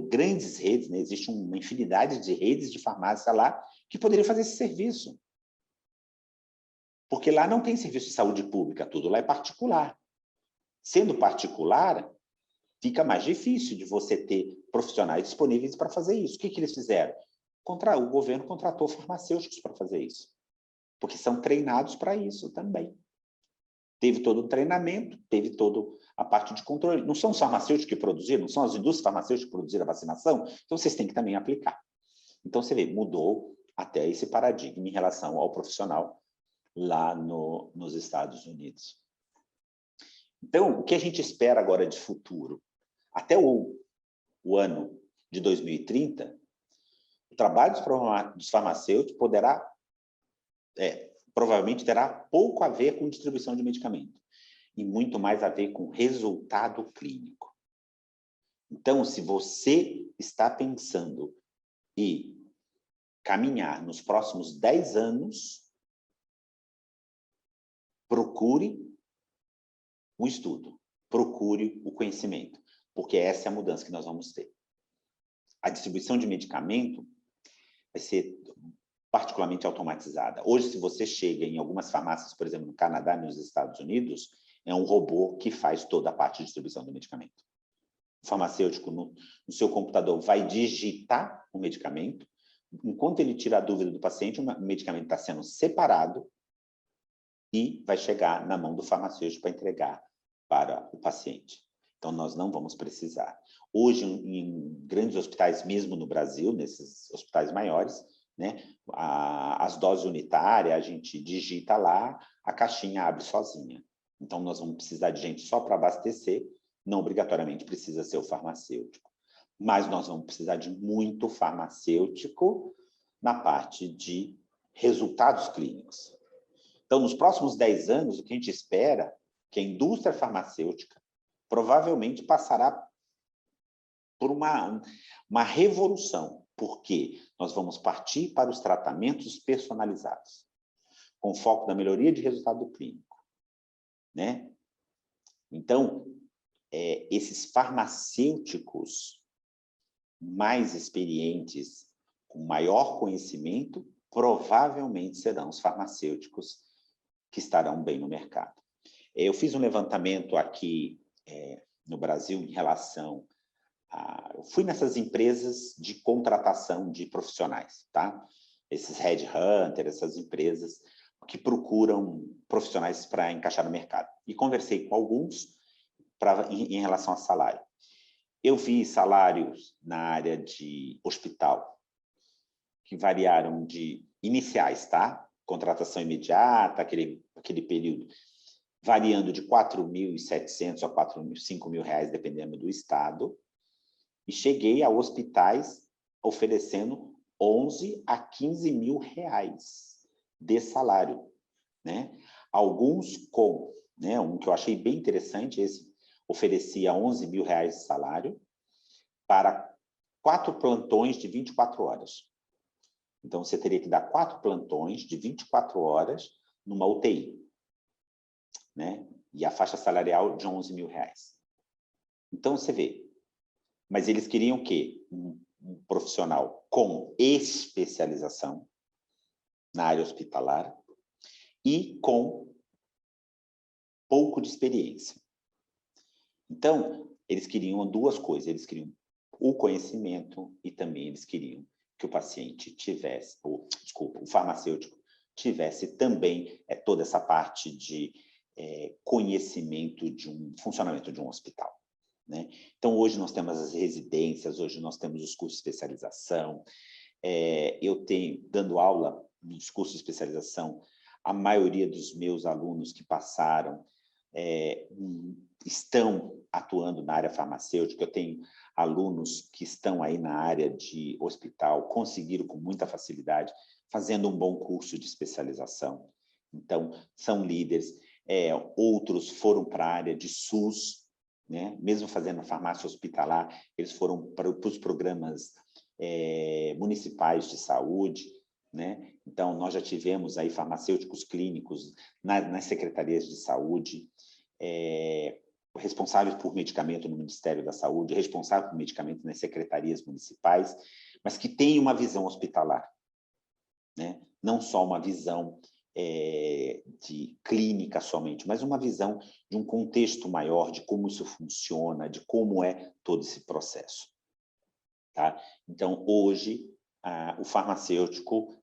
grandes redes, né? Existe uma infinidade de redes de farmácia lá que poderiam fazer esse serviço. Porque lá não tem serviço de saúde pública, tudo lá é particular. Sendo particular, fica mais difícil de você ter profissionais disponíveis para fazer isso. O que eles fizeram? O governo contratou farmacêuticos para fazer isso, porque são treinados para isso também. Teve todo o treinamento, teve toda a parte de controle. Não são os farmacêuticos que produziram, não são as indústrias farmacêuticas que produziram a vacinação, então vocês têm que também aplicar. Então, você vê, mudou até esse paradigma em relação ao profissional lá nos Estados Unidos. Então, o que a gente espera agora de futuro? Até o ano de 2030, o trabalho dos farmacêuticos provavelmente terá pouco a ver com distribuição de medicamento e muito mais a ver com resultado clínico. Então, se você está pensando em caminhar nos próximos 10 anos, procure o estudo, procure o conhecimento, porque essa é a mudança que nós vamos ter. A distribuição de medicamento vai ser particularmente automatizada. Hoje, se você chega em algumas farmácias, por exemplo, no Canadá e nos Estados Unidos, é um robô que faz toda a parte de distribuição do medicamento. O farmacêutico, no seu computador, vai digitar o medicamento. Enquanto ele tira a dúvida do paciente, o medicamento está sendo separado e vai chegar na mão do farmacêutico para entregar para o paciente. Então, nós não vamos precisar. Hoje, em grandes hospitais, mesmo no Brasil, nesses hospitais maiores, né, as doses unitárias, a gente digita lá, a caixinha abre sozinha. Então, nós vamos precisar de gente só para abastecer, não obrigatoriamente precisa ser o farmacêutico. Mas nós vamos precisar de muito farmacêutico na parte de resultados clínicos. Então, nos próximos 10 anos, o que a gente espera é que a indústria farmacêutica provavelmente passará por uma revolução, porque nós vamos partir para os tratamentos personalizados, com foco na melhoria de resultado clínico, né? Então, esses farmacêuticos mais experientes, com maior conhecimento, provavelmente serão os farmacêuticos que estarão bem no mercado. Eu fiz um levantamento aqui no Brasil em relação eu fui nessas empresas de contratação de profissionais, tá? Esses headhunters, essas empresas que procuram profissionais para encaixar no mercado. E conversei com alguns em relação a salário. Eu vi salários na área de hospital que variaram de iniciais, tá? Contratação imediata, aquele período, variando de 4.700 a 5.000 reais, dependendo do estado. E cheguei a hospitais oferecendo 11 a 15 mil reais de salário, né? Alguns com, né, um que eu achei bem interessante, esse oferecia 11 mil reais de salário para 4 plantões de 24 horas. Então, você teria que dar 4 plantões de 24 horas numa UTI, né? E a faixa salarial de 11 mil reais. Então, você vê. Mas eles queriam o quê? Um profissional com especialização na área hospitalar e com pouco de experiência. Então, eles queriam duas coisas. Eles queriam o conhecimento e também eles queriam que o paciente tivesse, o farmacêutico tivesse também toda essa parte de conhecimento de funcionamento de um hospital. Né? Então, hoje nós temos as residências, hoje nós temos os cursos de especialização. Eu tenho, dando aula nos cursos de especialização, a maioria dos meus alunos que passaram estão atuando na área farmacêutica. Eu tenho alunos que estão aí na área de hospital, conseguiram com muita facilidade, fazendo um bom curso de especialização. Então, são líderes. Outros foram para a área de SUS, né? Mesmo fazendo farmácia hospitalar, eles foram para os programas municipais de saúde, né? Então, nós já tivemos aí farmacêuticos clínicos nas secretarias de saúde, responsáveis por medicamento no Ministério da Saúde, responsáveis por medicamento nas secretarias municipais, mas que têm uma visão hospitalar, né? Não só uma visão de clínica somente, mas uma visão de um contexto maior, de como isso funciona, de como é todo esse processo. Tá? Então, hoje, o farmacêutico,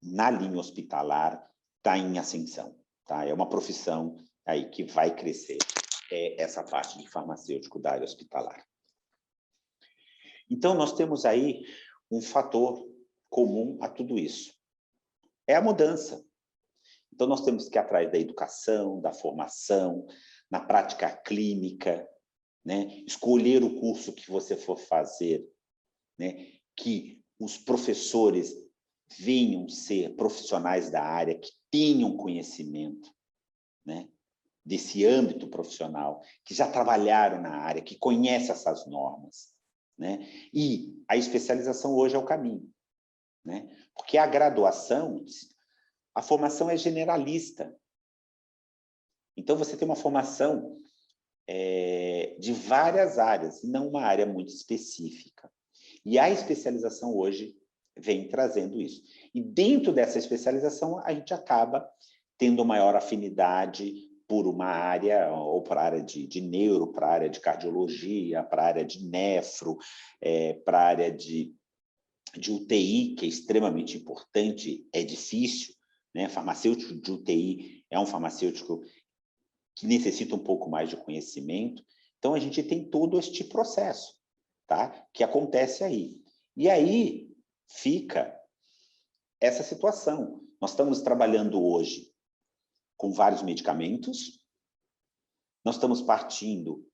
na linha hospitalar, está em ascensão. Tá? É uma profissão aí que vai crescer, essa parte de farmacêutico da área hospitalar. Então, nós temos aí um fator comum a tudo isso. É a mudança. Então, nós temos que ir atrás da educação, da formação, na prática clínica, né? Escolher o curso que você for fazer, né? Que os professores venham ser profissionais da área, que tenham conhecimento, né, desse âmbito profissional, que já trabalharam na área, que conhecem essas normas, né? E a especialização hoje é o caminho, né? Porque a graduação, a formação é generalista. Então, você tem uma formação de várias áreas, e não uma área muito específica. E a especialização hoje vem trazendo isso. E dentro dessa especialização, a gente acaba tendo maior afinidade por uma área, ou para a área de neuro, para a área de cardiologia, para a área de nefro, para a área de UTI, que é extremamente importante, é difícil, né? Farmacêutico de UTI é um farmacêutico que necessita um pouco mais de conhecimento. Então, a gente tem todo este processo, tá? Que acontece aí. E aí fica essa situação. Nós estamos trabalhando hoje com vários medicamentos, nós estamos partindo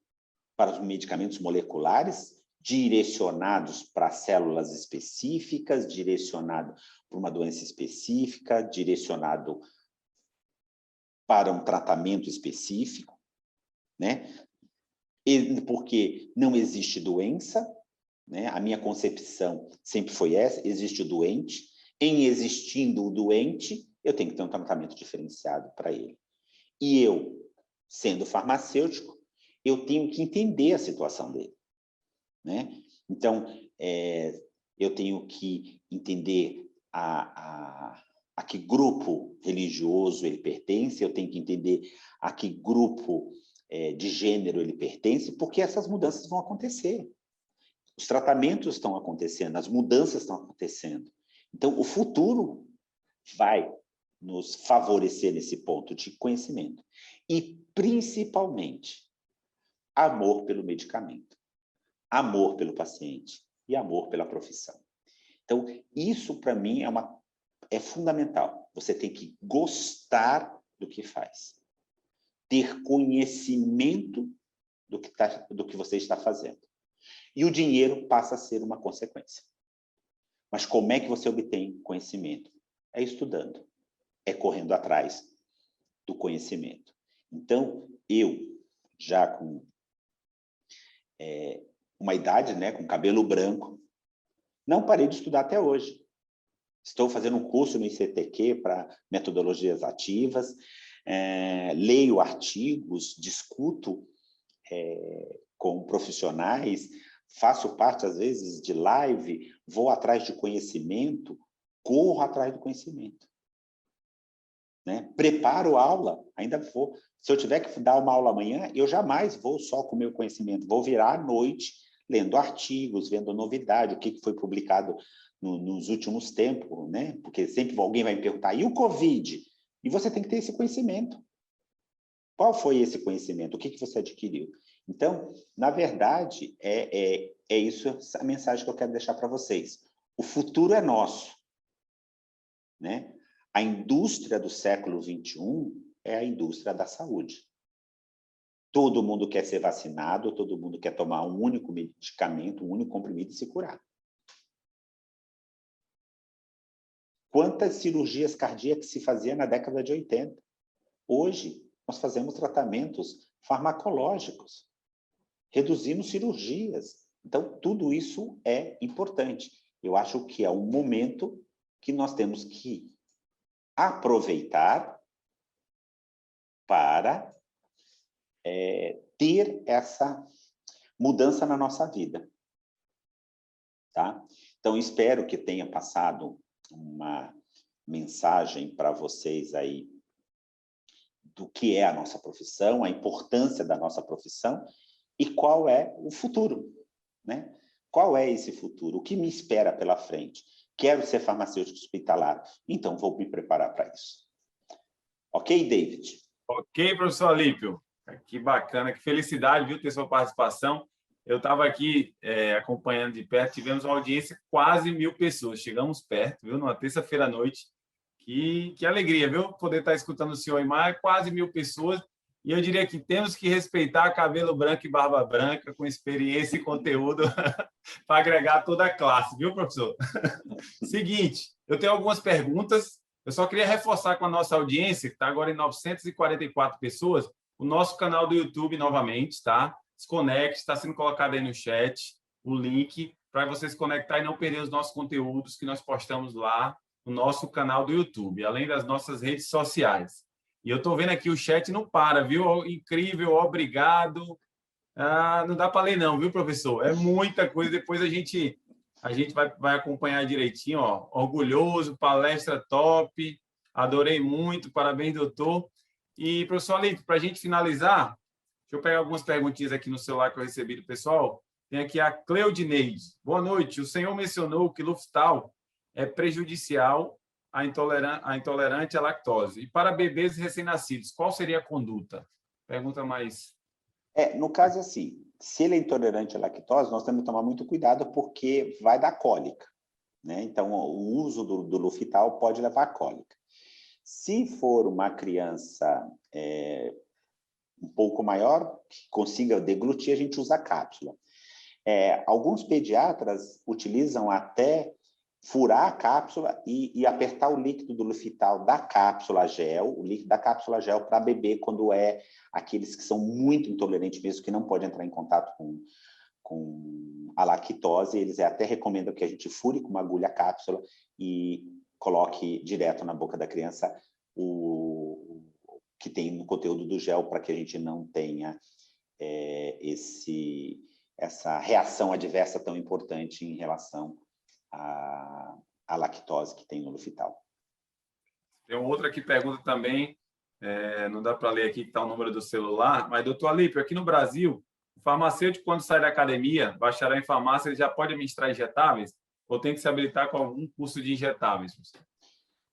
para os medicamentos moleculares, direcionados para células específicas, direcionado para uma doença específica, direcionado para um tratamento específico, né? Porque não existe doença, né? A minha concepção sempre foi essa, existe o doente, em existindo o doente, eu tenho que ter um tratamento diferenciado para ele. E eu, sendo farmacêutico, eu tenho que entender a situação dele, né? Então, eu tenho que entender a que grupo religioso ele pertence, eu tenho que entender a que grupo de gênero ele pertence, porque essas mudanças vão acontecer. Os tratamentos estão acontecendo, as mudanças estão acontecendo. Então, o futuro vai nos favorecer nesse ponto de conhecimento. E, principalmente, amor pelo medicamento, amor pelo paciente e amor pela profissão. Então, isso, para mim, é fundamental. Você tem que gostar do que faz. Ter conhecimento do que você está fazendo. E o dinheiro passa a ser uma consequência. Mas como é que você obtém conhecimento? É estudando, é correndo atrás do conhecimento. Então, eu, já com uma idade, né, com cabelo branco, não parei de estudar até hoje. Estou fazendo um curso no ICTQ para metodologias ativas, leio artigos, discuto com profissionais, faço parte, às vezes, de live, vou atrás de conhecimento, corro atrás do conhecimento. Né? Preparo aula, ainda vou. Se eu tiver que dar uma aula amanhã, eu jamais vou só com o meu conhecimento, vou virar à noite lendo artigos, vendo novidade, o que foi publicado nos últimos tempos, né? Porque sempre alguém vai me perguntar, e o Covid? E você tem que ter esse conhecimento. Qual foi esse conhecimento? O que você adquiriu? Então, na verdade, é isso a mensagem que eu quero deixar para vocês. O futuro é nosso, né? A indústria do século XXI é a indústria da saúde. Todo mundo quer ser vacinado, todo mundo quer tomar um único medicamento, um único comprimido e se curar. Quantas cirurgias cardíacas se fazia na década de 80? Hoje, nós fazemos tratamentos farmacológicos, reduzimos cirurgias. Então, tudo isso é importante. Eu acho que é um momento que nós temos que aproveitar para ter essa mudança na nossa vida. Tá? Então, espero que tenha passado uma mensagem para vocês aí do que é a nossa profissão, a importância da nossa profissão e qual é o futuro, né? Qual é esse futuro? O que me espera pela frente? Quero ser farmacêutico hospitalar, então vou me preparar para isso. Ok, David? Ok, professor Alípio. Que bacana, que felicidade, viu, ter sua participação. Eu estava aqui acompanhando de perto, tivemos uma audiência quase 1000 pessoas. Chegamos perto, viu, numa terça-feira à noite. Que alegria, viu, poder estar escutando o senhor Aimar, quase 1000 pessoas. E eu diria que temos que respeitar cabelo branco e barba branca, com experiência e conteúdo, para agregar toda a classe, viu, professor? Seguinte, eu tenho algumas perguntas. Eu só queria reforçar com a nossa audiência, que está agora em 944 pessoas, o nosso canal do YouTube novamente, tá? Se conecte, está sendo colocado aí no chat o link para você se conectar e não perder os nossos conteúdos que nós postamos lá no nosso canal do YouTube, além das nossas redes sociais. E eu estou vendo aqui o chat não para, viu? Incrível, obrigado. Ah, não dá para ler não, viu, professor? É muita coisa. Depois a gente vai acompanhar direitinho. Ó. Orgulhoso, palestra top. Adorei muito. Parabéns, doutor. E, professor Alípio, para a gente finalizar, deixa eu pegar algumas perguntinhas aqui no celular que eu recebi do pessoal. Tem aqui a Cleudineide. Boa noite. O senhor mencionou que Luftal é prejudicial à intolerante à lactose. E para bebês recém-nascidos, qual seria a conduta? Pergunta mais... No caso, assim, se ele é intolerante à lactose, nós temos que tomar muito cuidado porque vai dar cólica, né? Então, o uso do Luftal pode levar a cólica. Se for uma criança um pouco maior, que consiga deglutir, a gente usa a cápsula. Alguns pediatras utilizam até furar a cápsula e apertar o líquido do Luftal da cápsula gel, o líquido da cápsula gel para beber quando aqueles que são muito intolerantes mesmo, que não podem entrar em contato com a lactose, eles até recomendam que a gente fure com uma agulha a cápsula e coloque direto na boca da criança o que tem no conteúdo do gel, para que a gente não tenha essa reação adversa tão importante em relação à lactose que tem no Luftal. Tem outra que pergunta também, não dá para ler aqui que está o número do celular, mas, doutor Alípio, aqui no Brasil, o farmacêutico, quando sai da academia, bacharel em farmácia, ele já pode administrar injetáveis ou tem que se habilitar com algum curso de injetáveis?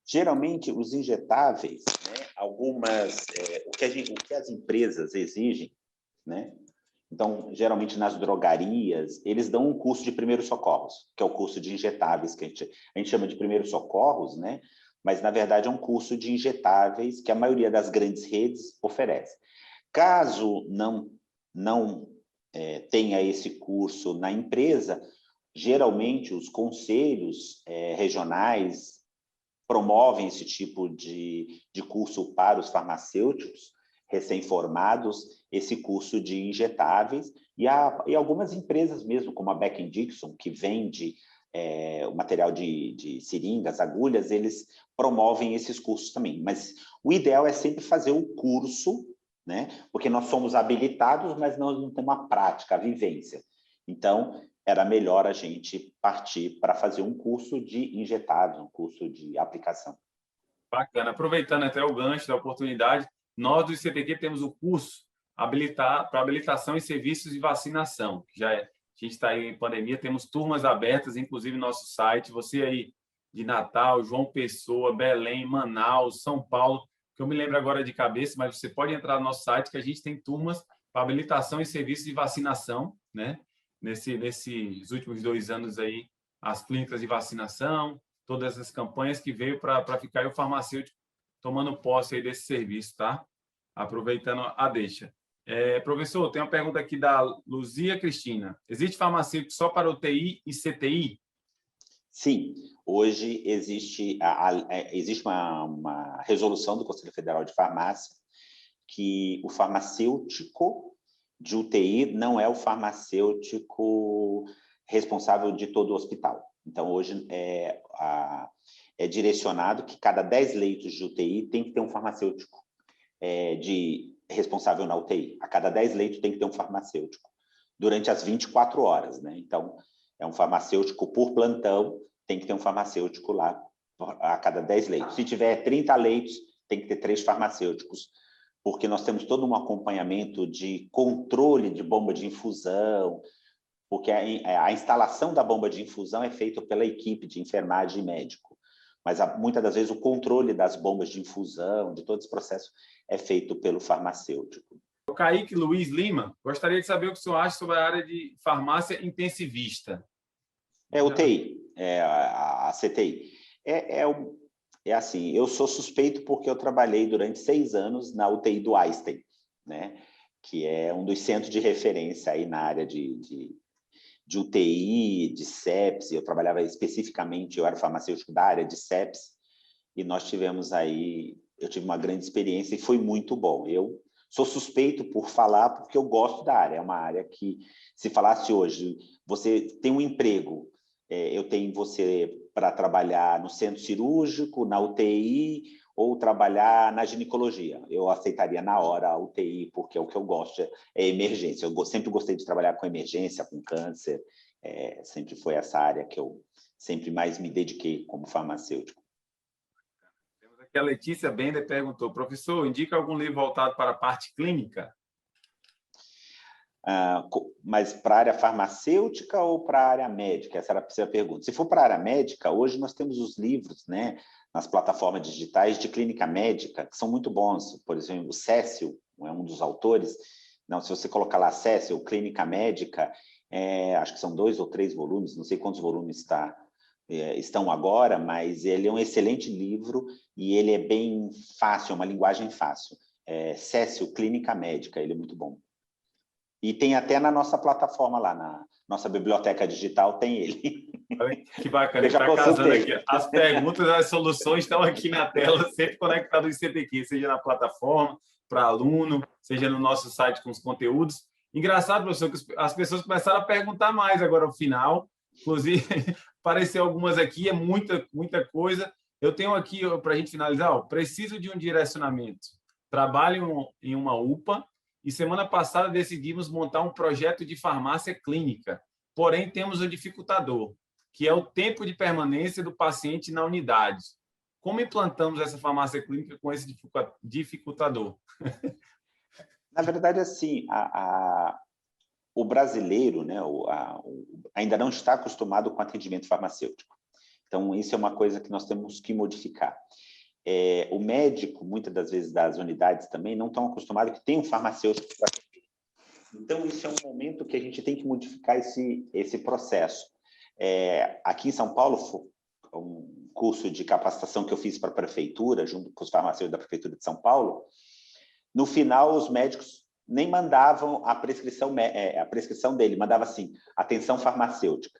Geralmente, os injetáveis, né, o que as empresas exigem, né? Então, geralmente, nas drogarias, eles dão um curso de primeiros socorros, que é o curso de injetáveis, que a gente chama de primeiros socorros, né? Mas, na verdade, é um curso de injetáveis que a maioria das grandes redes oferece. Caso não tenha esse curso na empresa, geralmente, os conselhos regionais promovem esse tipo de curso para os farmacêuticos recém-formados, esse curso de injetáveis, e algumas empresas mesmo, como a Becton Dickinson, que vende o material de seringas, agulhas, eles promovem esses cursos também. Mas o ideal é sempre fazer o curso, né? Porque nós somos habilitados, mas nós não temos a prática, a vivência. Então, era melhor a gente partir para fazer um curso de injetáveis, um curso de aplicação. Bacana. Aproveitando até o gancho da oportunidade, nós do ICTQ temos o curso para habilitação em serviços de vacinação. A gente está aí em pandemia, temos turmas abertas, inclusive no nosso site. Você aí de Natal, João Pessoa, Belém, Manaus, São Paulo, que eu me lembro agora de cabeça, mas você pode entrar no nosso site que a gente tem turmas para habilitação em serviços de vacinação, né? Nesses últimos 2 anos aí, as clínicas de vacinação, todas as campanhas que veio para ficar aí o farmacêutico tomando posse aí desse serviço, tá? Aproveitando a deixa. Professor, tem uma pergunta aqui da Luzia Cristina. Existe farmacêutico só para UTI e CTI? Sim, hoje existe uma resolução do Conselho Federal de Farmácia que o farmacêutico de UTI não é o farmacêutico responsável de todo o hospital. Então, hoje é direcionado que cada 10 leitos de UTI tem que ter um farmacêutico responsável na UTI. A cada 10 leitos tem que ter um farmacêutico, durante as 24 horas, né? Então, é um farmacêutico por plantão, tem que ter um farmacêutico lá a cada 10 leitos. Se tiver 30 leitos, tem que ter 3 farmacêuticos, porque nós temos todo um acompanhamento de controle de bomba de infusão, porque a instalação da bomba de infusão é feita pela equipe de enfermagem e médico, mas muitas das vezes o controle das bombas de infusão, de todo esse processo, é feito pelo farmacêutico. O Kaique Luiz Lima, gostaria de saber o que o senhor acha sobre a área de farmácia intensivista. UTI, a CTI. Assim, eu sou suspeito porque eu trabalhei durante 6 anos na UTI do Einstein, né? Que é um dos centros de referência aí na área de UTI, de sepsis. Eu trabalhava especificamente, eu era farmacêutico da área de sepsis, e nós tivemos aí, eu tive uma grande experiência e foi muito bom. Eu sou suspeito por falar porque eu gosto da área, é uma área que, se falasse hoje, você tem um emprego, eu tenho você para trabalhar no centro cirúrgico, na UTI, ou trabalhar na ginecologia. Eu aceitaria na hora a UTI, porque o que eu gosto é emergência. Eu sempre gostei de trabalhar com emergência, com câncer, sempre foi essa área que eu sempre mais me dediquei como farmacêutico. Temos aqui a Letícia Bender perguntou, professor, indica algum livro voltado para a parte clínica? Mas para a área farmacêutica ou para a área médica? Essa era a primeira pergunta. Se for para a área médica, hoje nós temos os livros, né, nas plataformas digitais de clínica médica, que são muito bons. Por exemplo, o Cécio é um dos autores. Não, se você colocar lá Cécio, clínica médica, acho que são 2 ou 3 volumes, não sei quantos volumes estão agora, mas ele é um excelente livro e ele é bem fácil, é uma linguagem fácil. Cécio, clínica médica, ele é muito bom. E tem até na nossa plataforma lá, na nossa biblioteca digital, tem ele. Que bacana, ele está casando aqui. As perguntas, as soluções estão aqui na tela, sempre conectado em CTQ, seja na plataforma, para aluno, seja no nosso site com os conteúdos. Engraçado, professor, que as pessoas começaram a perguntar mais agora ao final. Inclusive, apareceu algumas aqui, é muita coisa. Eu tenho aqui, para a gente finalizar, preciso de um direcionamento. Trabalho em uma UPA, e semana passada decidimos montar um projeto de farmácia clínica. Porém, temos um dificultador, que é o tempo de permanência do paciente na unidade. Como implantamos essa farmácia clínica com esse dificultador? Na verdade, assim, o brasileiro, né, ainda não está acostumado com atendimento farmacêutico. Então, isso é uma coisa que nós temos que modificar. O médico, muitas das vezes, das unidades também, não estão acostumados que tem um farmacêutico para atender. Então, isso é um momento que a gente tem que modificar esse processo. Aqui em São Paulo, um curso de capacitação que eu fiz para a prefeitura, junto com os farmacêuticos da prefeitura de São Paulo, no final, os médicos nem mandavam a prescrição dele, mandava assim, atenção farmacêutica.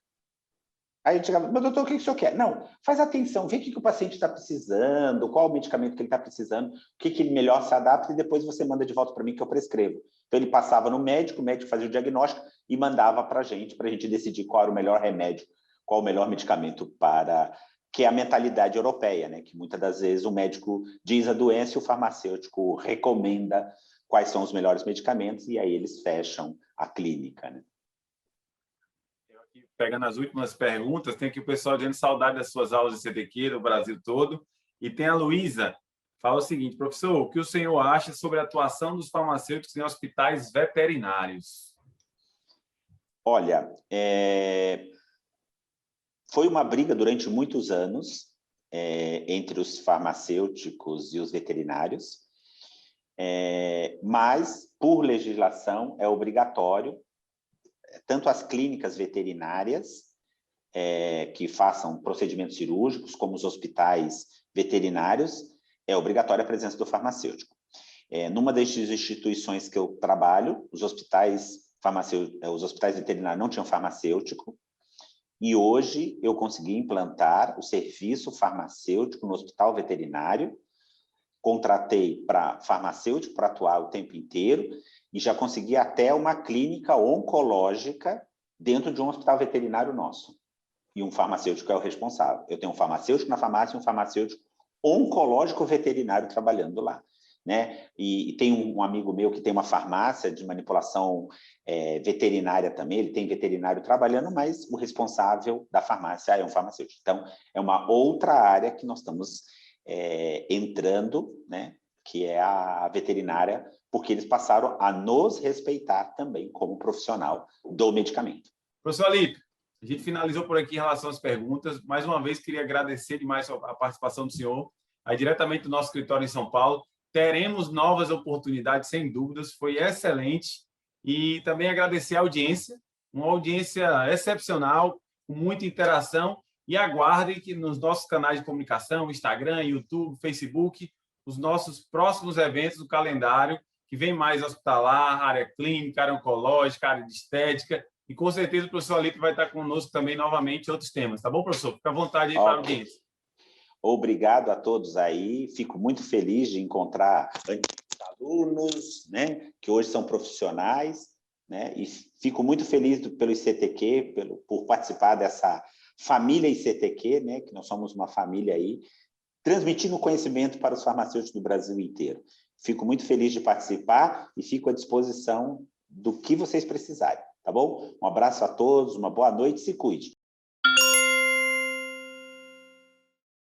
Aí a gente chegava, mas doutor, o que o senhor quer? Não, faz atenção, vê o que o paciente está precisando, qual o medicamento que ele está precisando, o que ele melhor se adapta, e depois você manda de volta para mim que eu prescrevo. Então, ele passava no médico, o médico fazia o diagnóstico e mandava para a gente decidir qual era o melhor remédio, qual o melhor medicamento para... que é a mentalidade europeia, né? Que muitas das vezes o médico diz a doença e o farmacêutico recomenda quais são os melhores medicamentos, e aí eles fecham a clínica, né? Pegando as últimas perguntas, tem aqui o pessoal dizendo saudade das suas aulas de CTQ do Brasil todo. E tem a Luísa, fala o seguinte, professor, o que o senhor acha sobre a atuação dos farmacêuticos em hospitais veterinários? Olha, foi uma briga durante muitos anos entre os farmacêuticos e os veterinários, mas, por legislação, é obrigatório tanto as clínicas veterinárias que façam procedimentos cirúrgicos, como os hospitais veterinários, é obrigatória a presença do farmacêutico. Numa das instituições que eu trabalho, os hospitais veterinários não tinham farmacêutico, e hoje eu consegui implantar o serviço farmacêutico no hospital veterinário, contratei para farmacêutico para atuar o tempo inteiro, e já consegui até uma clínica oncológica dentro de um hospital veterinário nosso. E um farmacêutico é o responsável. Eu tenho um farmacêutico na farmácia e um farmacêutico oncológico veterinário trabalhando lá, né? E tem um amigo meu que tem uma farmácia de manipulação veterinária também, ele tem veterinário trabalhando, mas o responsável da farmácia é um farmacêutico. Então, é uma outra área que nós estamos entrando, né? Que é a veterinária, porque eles passaram a nos respeitar também como profissional do medicamento. Professor Alípio, a gente finalizou por aqui em relação às perguntas. Mais uma vez, queria agradecer demais a participação do senhor, aí diretamente do nosso escritório em São Paulo. Teremos novas oportunidades, sem dúvidas, foi excelente. E também agradecer a audiência, uma audiência excepcional, com muita interação. E aguardem que nos nossos canais de comunicação, Instagram, YouTube, Facebook, os nossos próximos eventos do calendário, que vem mais hospitalar, área clínica, área oncológica, área de estética, e com certeza o professor Alípio vai estar conosco também novamente em outros temas. Tá bom, professor? Fica à vontade aí para a audiência. Obrigado a todos aí. Fico muito feliz de encontrar alunos, né, que hoje são profissionais, né, e fico muito feliz pelo ICTQ, por participar dessa família ICTQ, né, que nós somos uma família aí, transmitindo conhecimento para os farmacêuticos do Brasil inteiro. Fico muito feliz de participar e fico à disposição do que vocês precisarem, tá bom? Um abraço a todos, uma boa noite, se cuide.